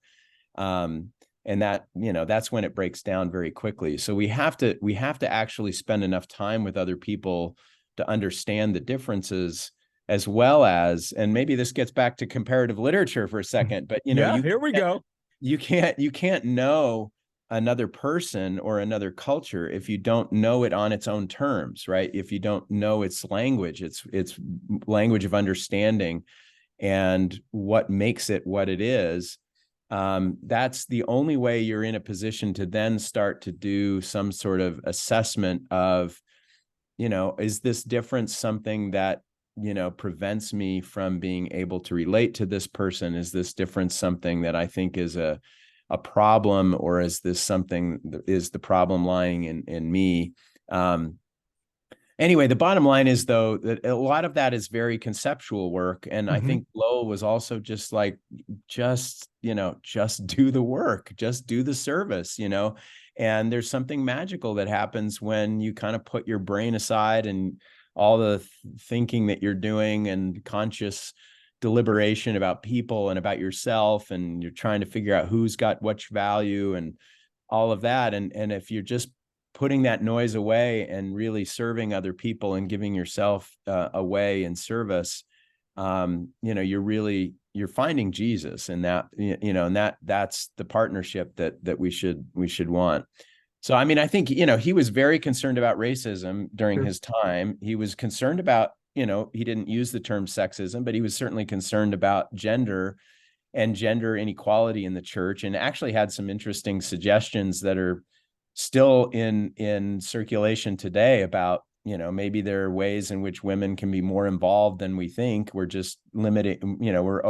And that, that's when it breaks down very quickly. So we have to actually spend enough time with other people to understand the differences, as well as, and maybe this gets back to comparative literature for a second, but here we go. You can't know another person or another culture if you don't know it on its own terms, right? If you don't know its language, its language of understanding, and what makes it what it is. That's the only way you're in a position to then start to do some sort of assessment of, is this difference something that, prevents me from being able to relate to this person? Is this difference something that I think is a problem, or is this something that is the problem lying in me? Anyway, the bottom line is, though, that a lot of that is very conceptual work. And I think Lowell was also just like, just do the work, just do the service, and there's something magical that happens when you kind of put your brain aside and all the thinking that you're doing and conscious deliberation about people and about yourself, and you're trying to figure out who's got what value and all of that. And if you're just putting that noise away and really serving other people and giving yourself away in service, you're finding Jesus, and that, and that's the partnership that we should want. So, I mean, I think, he was very concerned about racism during his time. He was concerned about, he didn't use the term sexism, but he was certainly concerned about gender and gender inequality in the church, and actually had some interesting suggestions that are still in circulation today about, maybe there are ways in which women can be more involved than we think. We're just limiting, we're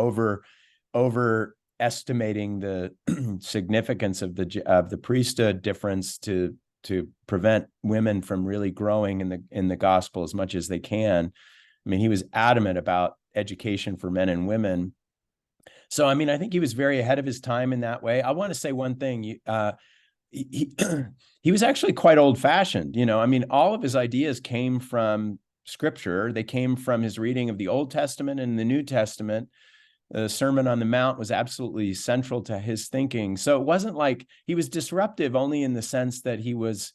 overestimating the significance of the priesthood difference to prevent women from really growing in the gospel as much as they can. I mean, he was adamant about education for men and women. So, I mean, I think he was very ahead of his time in that way. I want to say one thing. He was actually quite old-fashioned. I mean, all of his ideas came from Scripture. They came from his reading of the Old Testament and the New Testament. The Sermon on the Mount was absolutely central to his thinking. So it wasn't like he was disruptive only in the sense that he was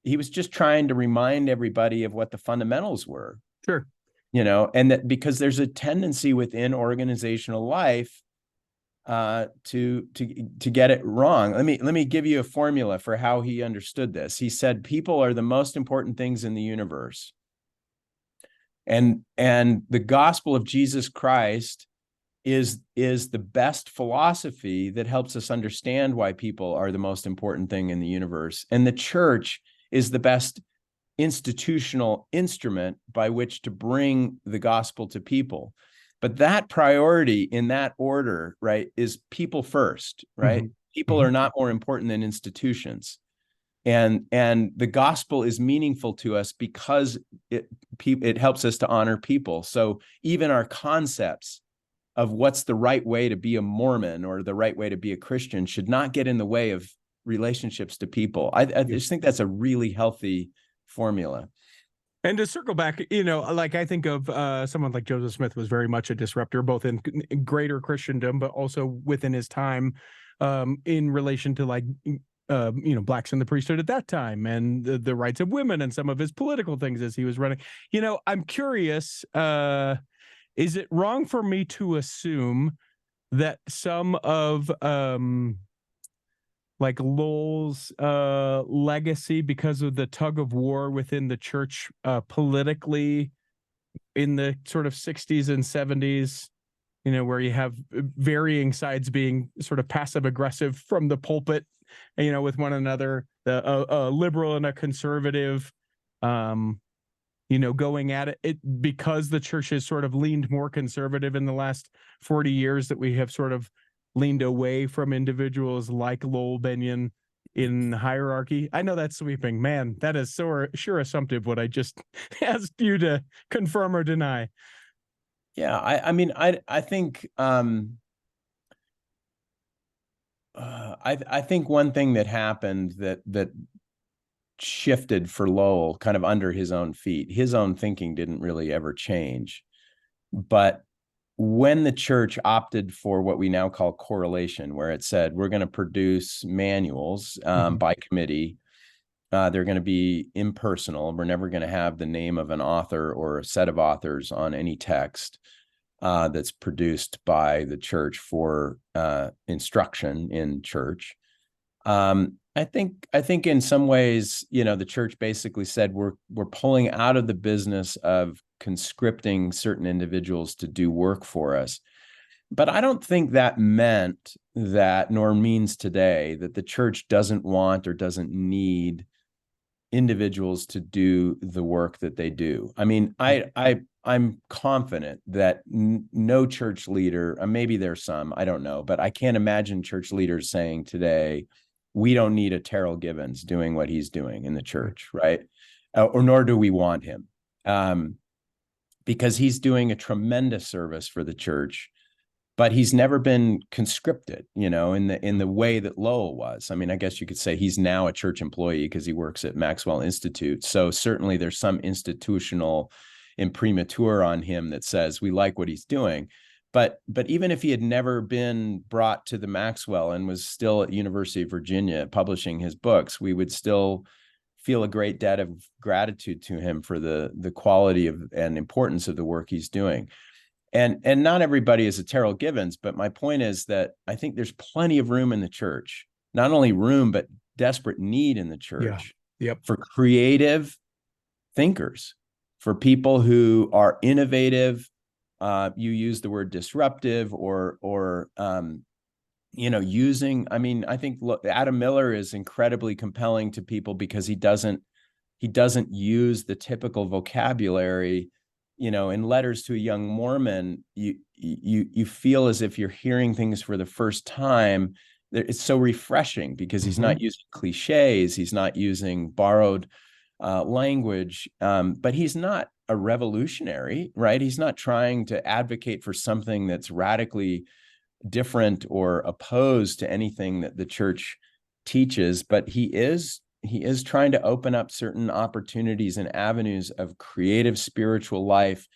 just trying to remind everybody of what the fundamentals were. Sure. And that because there's a tendency within organizational life to get it wrong. Let me give you a formula for how he understood this. He said, people are the most important things in the universe. And the gospel of Jesus Christ is the best philosophy that helps us understand why people are the most important thing in the universe. And the church is the best institutional instrument by which to bring the gospel to people. But that priority in that order, right, is people first, right? Mm-hmm. People are not more important than institutions. And the gospel is meaningful to us because it helps us to honor people. So even our concepts of what's the right way to be a Mormon or the right way to be a Christian should not get in the way of relationships to people. I just think that's a really healthy formula. And to circle back, like I think of someone like Joseph Smith was very much a disruptor, both in greater Christendom, but also within his time in relation to blacks in the priesthood at that time and the rights of women and some of his political things as he was running. I'm curious, is it wrong for me to assume that some of Lowell's legacy, because of the tug of war within the church politically in the sort of 60s and 70s, where you have varying sides being sort of passive aggressive from the pulpit, with one another, a liberal and a conservative, going at it because the church has sort of leaned more conservative in the last 40 years, that we have sort of leaned away from individuals like Lowell Bennion in hierarchy. I know that's sweeping. Man, that is so sure assumptive what I just asked you to confirm or deny. Yeah, I mean, I think I think one thing that happened that shifted for Lowell kind of under his own feet, his own thinking didn't really ever change. But when the church opted for what we now call correlation, where it said, we're going to produce manuals by committee, they're going to be impersonal. We're never going to have the name of an author or a set of authors on any text that's produced by the church for instruction in church. I think in some ways, the church basically said we're pulling out of the business of conscripting certain individuals to do work for us. But I don't think that meant that, nor means today, that the church doesn't want or doesn't need individuals to do the work that they do. I mean, I'm confident that no church leader, maybe there's some, I don't know, but I can't imagine church leaders saying today, we don't need a Terrell Givens doing what he's doing in the church, right? Or nor do we want him, because he's doing a tremendous service for the church, but he's never been conscripted, in the way that Lowell was. I mean, I guess you could say he's now a church employee because he works at Maxwell Institute. So certainly there's some institutional imprimatur on him that says we like what he's doing. But even if he had never been brought to the Maxwell and was still at University of Virginia publishing his books, we would still feel a great debt of gratitude to him for the quality of and importance of the work he's doing. And not everybody is a Terrell Givens, but my point is that I think there's plenty of room in the church, not only room, but desperate need in the church for creative thinkers, for people who are innovative. You use the word disruptive or using, I mean, I think Adam Miller is incredibly compelling to people because he doesn't use the typical vocabulary. In Letters to a Young Mormon, you feel as if you're hearing things for the first time. It's so refreshing because he's not using cliches, he's not using borrowed language, but he's not a revolutionary, right? He's not trying to advocate for something that's radically different or opposed to anything that the church teaches, but he is trying to open up certain opportunities and avenues of creative spiritual life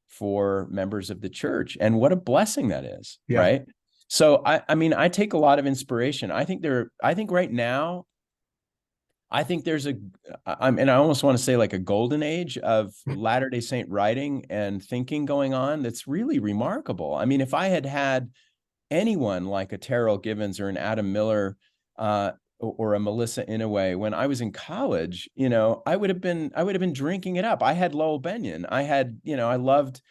for members of the church. And what a blessing that is, right? So I mean, I take a lot of inspiration. I think right now, I think there's and I almost want to say like a golden age of Latter-day Saint writing and thinking going on that's really remarkable. I mean, if I had anyone like a Terrell Givens or an Adam Miller or a Melissa Inouye when I was in college, I would have been drinking it up. I had Lowell Bennion. I loved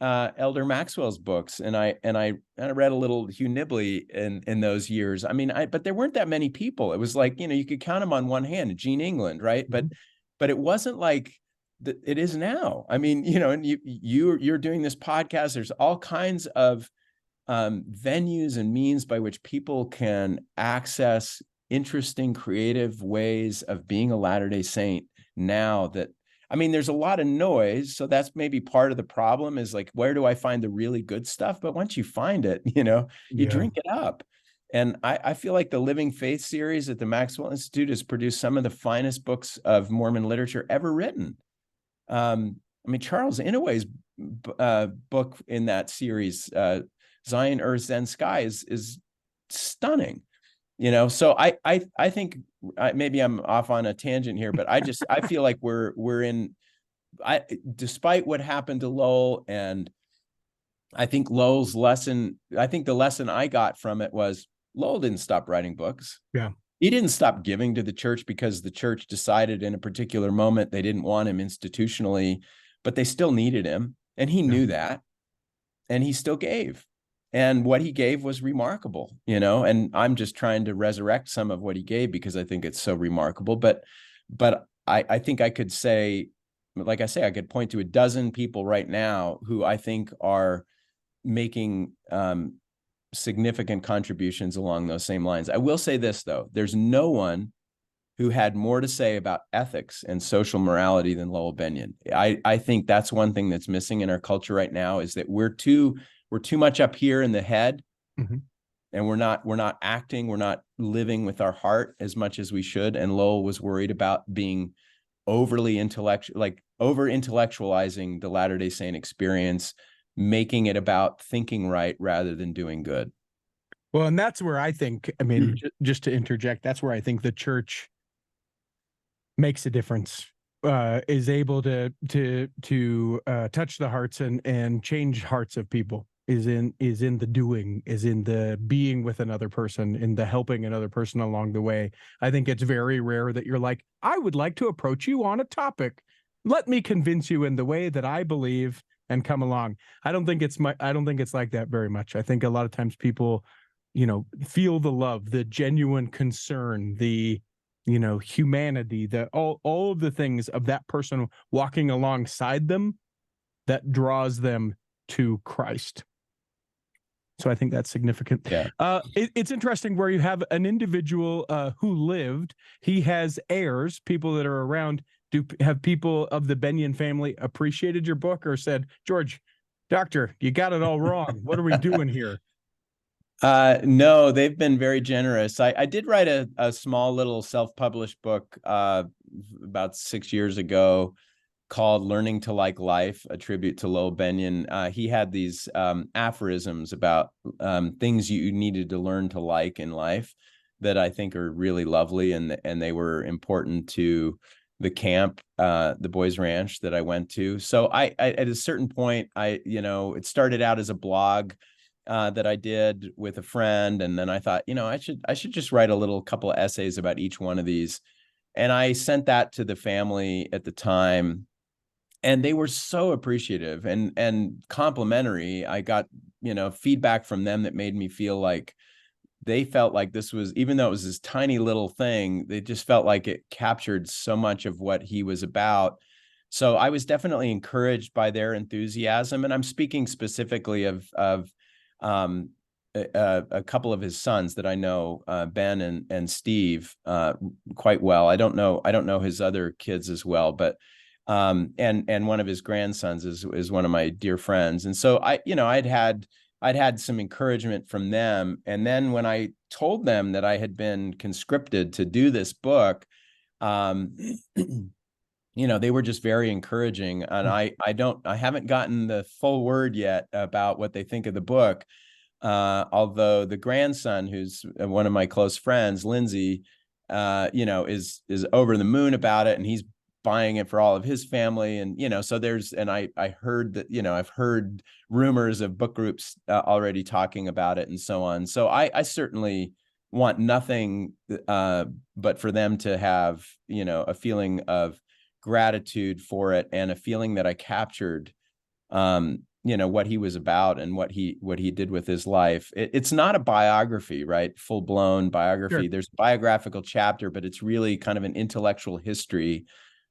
Elder Maxwell's books, and I read a little Hugh Nibley in those years. I mean, but there weren't that many people. It was like, you could count them on one hand. Gene England, right? But it wasn't like it is now. I mean, and you're doing this podcast. There's all kinds of venues and means by which people can access interesting, creative ways of being a Latter-day Saint now that, I mean, there's a lot of noise. So that's maybe part of the problem is like, where do I find the really good stuff? But once you find it, you drink it up. And I feel like the Living Faith series at the Maxwell Institute has produced some of the finest books of Mormon literature ever written. I mean, Charles Inouye's book in that series, Zion, Earth, Zen, Sky is stunning, so I think maybe I'm off on a tangent here, but I feel like we're in, despite what happened to Lowell, and I think Lowell's lesson, I think the lesson I got from it was Lowell didn't stop writing books. He didn't stop giving to the church because the church decided in a particular moment they didn't want him institutionally, but they still needed him. And he knew that, and he still gave. And what he gave was remarkable, and I'm just trying to resurrect some of what he gave because I think it's so remarkable. But I think I could say, like I say, I could point to a dozen people right now who I think are making significant contributions along those same lines. I will say this, though. There's no one who had more to say about ethics and social morality than Lowell Bennion. I think that's one thing that's missing in our culture right now is that we're too much up here in the head, and we're not acting, we're not living with our heart as much as we should. And Lowell was worried about being overly intellectual, like over intellectualizing the Latter-day Saint experience, making it about thinking right rather than doing good. Well, and that's where I think, I mean, just to interject, that's where I think the church makes a difference. Is able to touch the hearts and change hearts of people. Is in the doing, is in the being with another person, in the helping another person along the way. I think it's very rare that you're like, I would like to approach you on a topic. Let me convince you in the way that I believe and come along. I don't think it's like that very much. I think a lot of times people, feel the love, the genuine concern, the humanity, all of the things of that person walking alongside them that draws them to Christ. So I think that's significant. It's interesting where you have an individual who lived, he has heirs, people that are around. Have people of the Bennion family appreciated your book or said, George, doctor, you got it all wrong. What are we doing here? No, they've been very generous. I did write a small little self-published book about 6 years ago called Learning to Like Life, a tribute to Lowell Bennion. He had these aphorisms about things you needed to learn to like in life that I think are really lovely, and they were important to the camp, the boys ranch that I went to. So I at a certain point, it started out as a blog that I did with a friend. And then I thought, I should just write a little couple of essays about each one of these. And I sent that to the family at the time, and they were so appreciative and complimentary. I got, feedback from them that made me feel like they felt like this was, even though it was this tiny little thing, they just felt like it captured so much of what he was about. So I was definitely encouraged by their enthusiasm. And I'm speaking specifically of a couple of his sons that I know, Ben and Steve, quite well. I don't know his other kids as well, but and one of his grandsons is one of my dear friends. And so I'd had some encouragement from them. And then when I told them that I had been conscripted to do this book, they were just very encouraging. And I haven't gotten the full word yet about what they think of the book. Although the grandson, who's one of my close friends, Lindsay, is over the moon about it, and he's buying it for all of his family. And, so I heard that, I've heard rumors of book groups already talking about it and so on. So I certainly want nothing but for them to have, a feeling of gratitude for it, and a feeling that I captured, what he was about and what he did with his life. It's not a biography, right? Full blown biography. Sure. There's a biographical chapter, but it's really kind of an intellectual history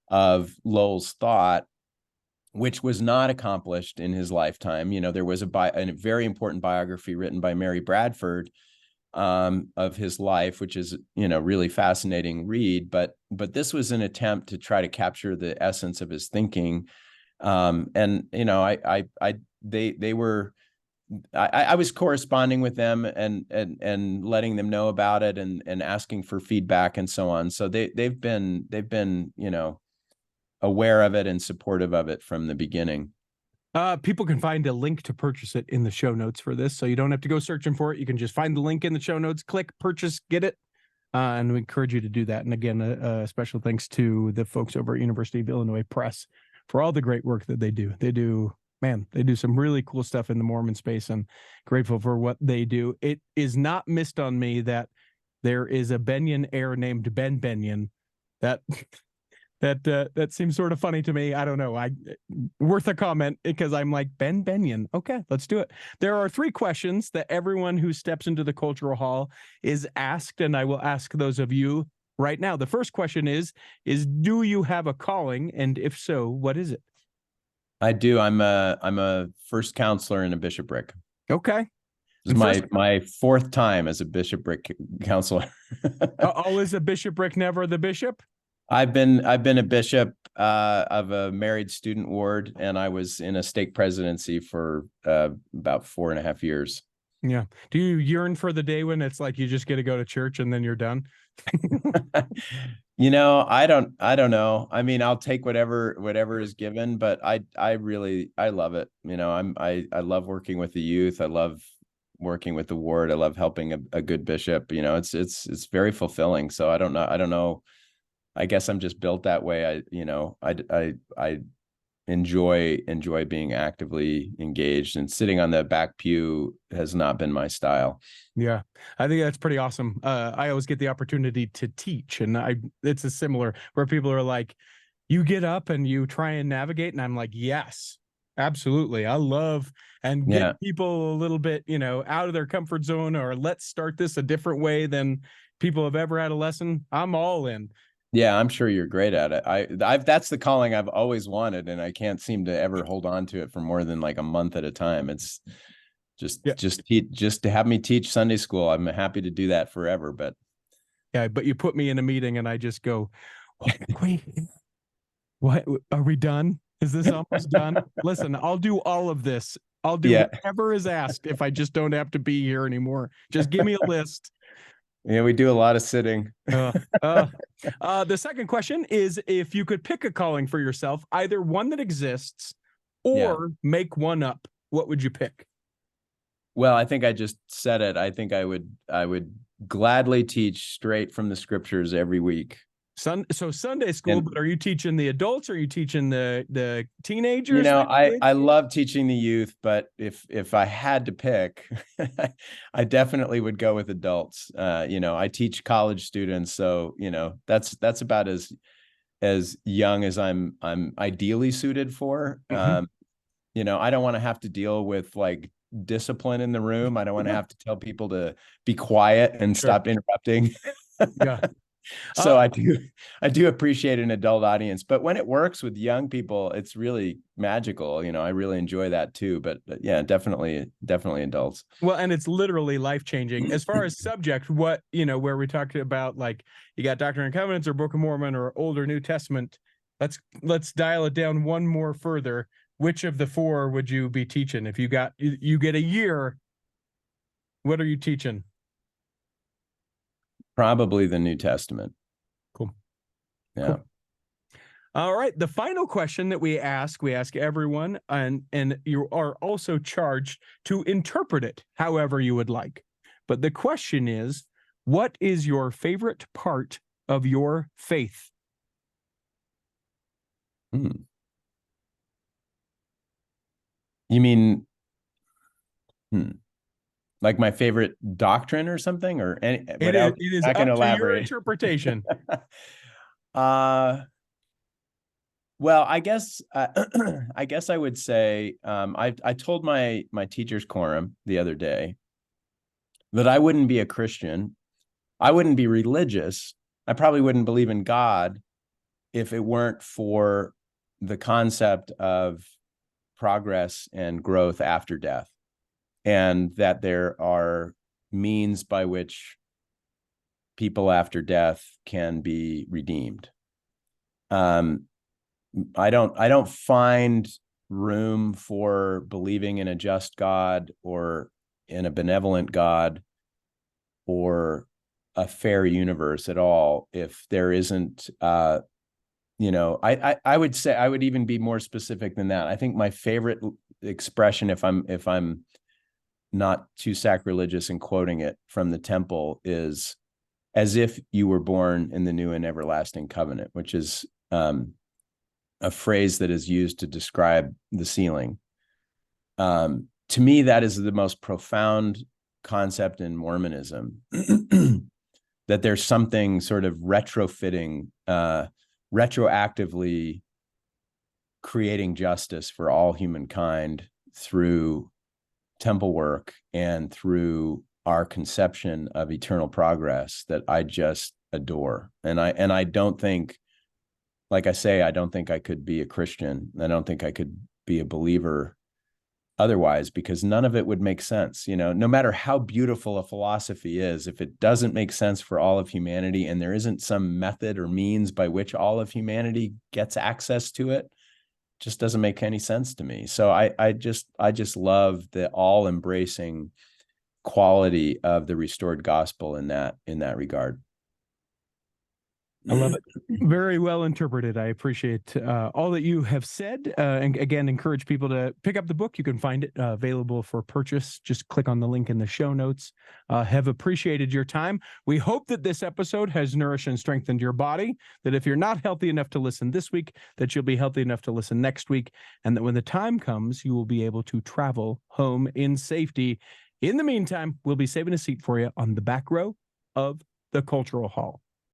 of Lowell's thought, which was not accomplished in his lifetime. There was a very important biography written by Mary Bradford of his life, which is, really fascinating read. But this was an attempt to try to capture the essence of his thinking. I was corresponding with them and letting them know about it and asking for feedback and so on. So they've been, aware of it and supportive of it from the beginning. People can find a link to purchase it in the show notes for this, so you don't have to go searching for it. You can just find the link in the show notes, click purchase, get it, and we encourage you to do that. And again, special thanks to the folks over at University of Illinois Press for all the great work that they do. They do some really cool stuff in the Mormon space, and grateful for what they do. It is not missed on me that there is a Bennion heir named Ben Bennion. That seems sort of funny to me. I don't know. Worth a comment, because I'm like, Ben Bennion. Okay, let's do it. There are 3 questions that everyone who steps into the cultural hall is asked, and I will ask those of you right now. The first question is do you have a calling? And if so, what is it? I do. I'm a first counselor in a bishopric. Okay. This is my 4th time as a bishopric counselor. Always a bishopric, never the bishop? I've been a bishop of a married student ward, and I was in a stake presidency for about 4.5 years. Yeah. Do you yearn for the day when it's like you just get to go to church and then you're done? I don't know. I mean, I'll take whatever is given, but I love it. I love working with the youth. I love working with the ward. I love helping a good bishop. It's very fulfilling. So I don't know. I guess I'm just built that way. I enjoy being actively engaged, and sitting on the back pew has not been my style. Yeah, I think that's pretty awesome. I always get the opportunity to teach, and it's a similar where people are like, you get up and you try and navigate, and I'm like, yes, absolutely. I love and get people a little bit, out of their comfort zone, or let's start this a different way than people have ever had a lesson. I'm all in. Yeah, I'm sure you're great at it. That's the calling I've always wanted, and I can't seem to ever hold on to it for more than like a month at a time. It's just to have me teach Sunday school. I'm happy to do that forever, but you put me in a meeting and I just go, wait, what are we done? Is this almost done? Listen, I'll do all of this. I'll do whatever is asked if I just don't have to be here anymore. Just give me a list. Yeah, we do a lot of sitting. The second question is, if you could pick a calling for yourself, either one that exists or make one up, what would you pick? Well, I think I just said it. I think I would gladly teach straight from the scriptures every week. So Sunday school, And but are you teaching the adults or are you teaching the teenagers? you know, the I love teaching the youth, but if I had to pick, I definitely would go with adults. You know, I teach college students, so you know, that's about as young as I'm ideally suited for. Mhm. You know, I don't want to have to deal with like discipline in the room. I don't want to have to tell people to be quiet and Sure. stop interrupting. Yeah. So I do appreciate an adult audience, but when it works with young people, it's really magical. You know, I really enjoy that too. But yeah, definitely adults. Well, and it's literally life-changing. As far as subject, what, you know, where we talked about, like, you got Doctrine and Covenants or Book of Mormon or Old or New Testament, let's dial it down one more further. Which of the four would you be teaching? If you get a year, what are you teaching? Probably the New Testament. Cool. Yeah. Cool. All right. The final question that we ask everyone, and you are also charged to interpret it however you would like. But the question is, what is your favorite part of your faith? You mean, like my favorite doctrine or something, or any? It is I can up to your elaborate. interpretation. Well, I guess I guess I would say I told my teacher's quorum the other day that I wouldn't be a Christian. I wouldn't be religious. I probably wouldn't believe in God if it weren't for the concept of progress and growth after death, and that there are means by which people after death can be redeemed. I don't find room for believing in a just God or in a benevolent God or a fair universe at all if there isn't you know, I would say, I would even be more specific than that. I think my favorite expression, if I'm not too sacrilegious in quoting it from the temple, is as if you were born in the new and everlasting covenant, which is a phrase that is used to describe the sealing. To me, that is the most profound concept in Mormonism, that there's something sort of retrofitting, retroactively creating justice for all humankind through temple work and through our conception of eternal progress that I just adore. And I don't think, like I say, I don't think I could be a Christian. I don't think I could be a believer otherwise, because none of it would make sense. You know, no matter how beautiful a philosophy is, if it doesn't make sense for all of humanity and there isn't some method or means by which all of humanity gets access to it, just doesn't make any sense to me. So I just love the all embracing quality of the restored gospel in that regard. I love it. Very well interpreted. I appreciate all that you have said. And again, encourage people to pick up the book. You can find it available for purchase. Just click on the link in the show notes. Have appreciated your time. We hope that this episode has nourished and strengthened your body, that if you're not healthy enough to listen this week, that you'll be healthy enough to listen next week, and that when the time comes, you will be able to travel home in safety. In the meantime, we'll be saving a seat for you on the back row of the Cultural Hall.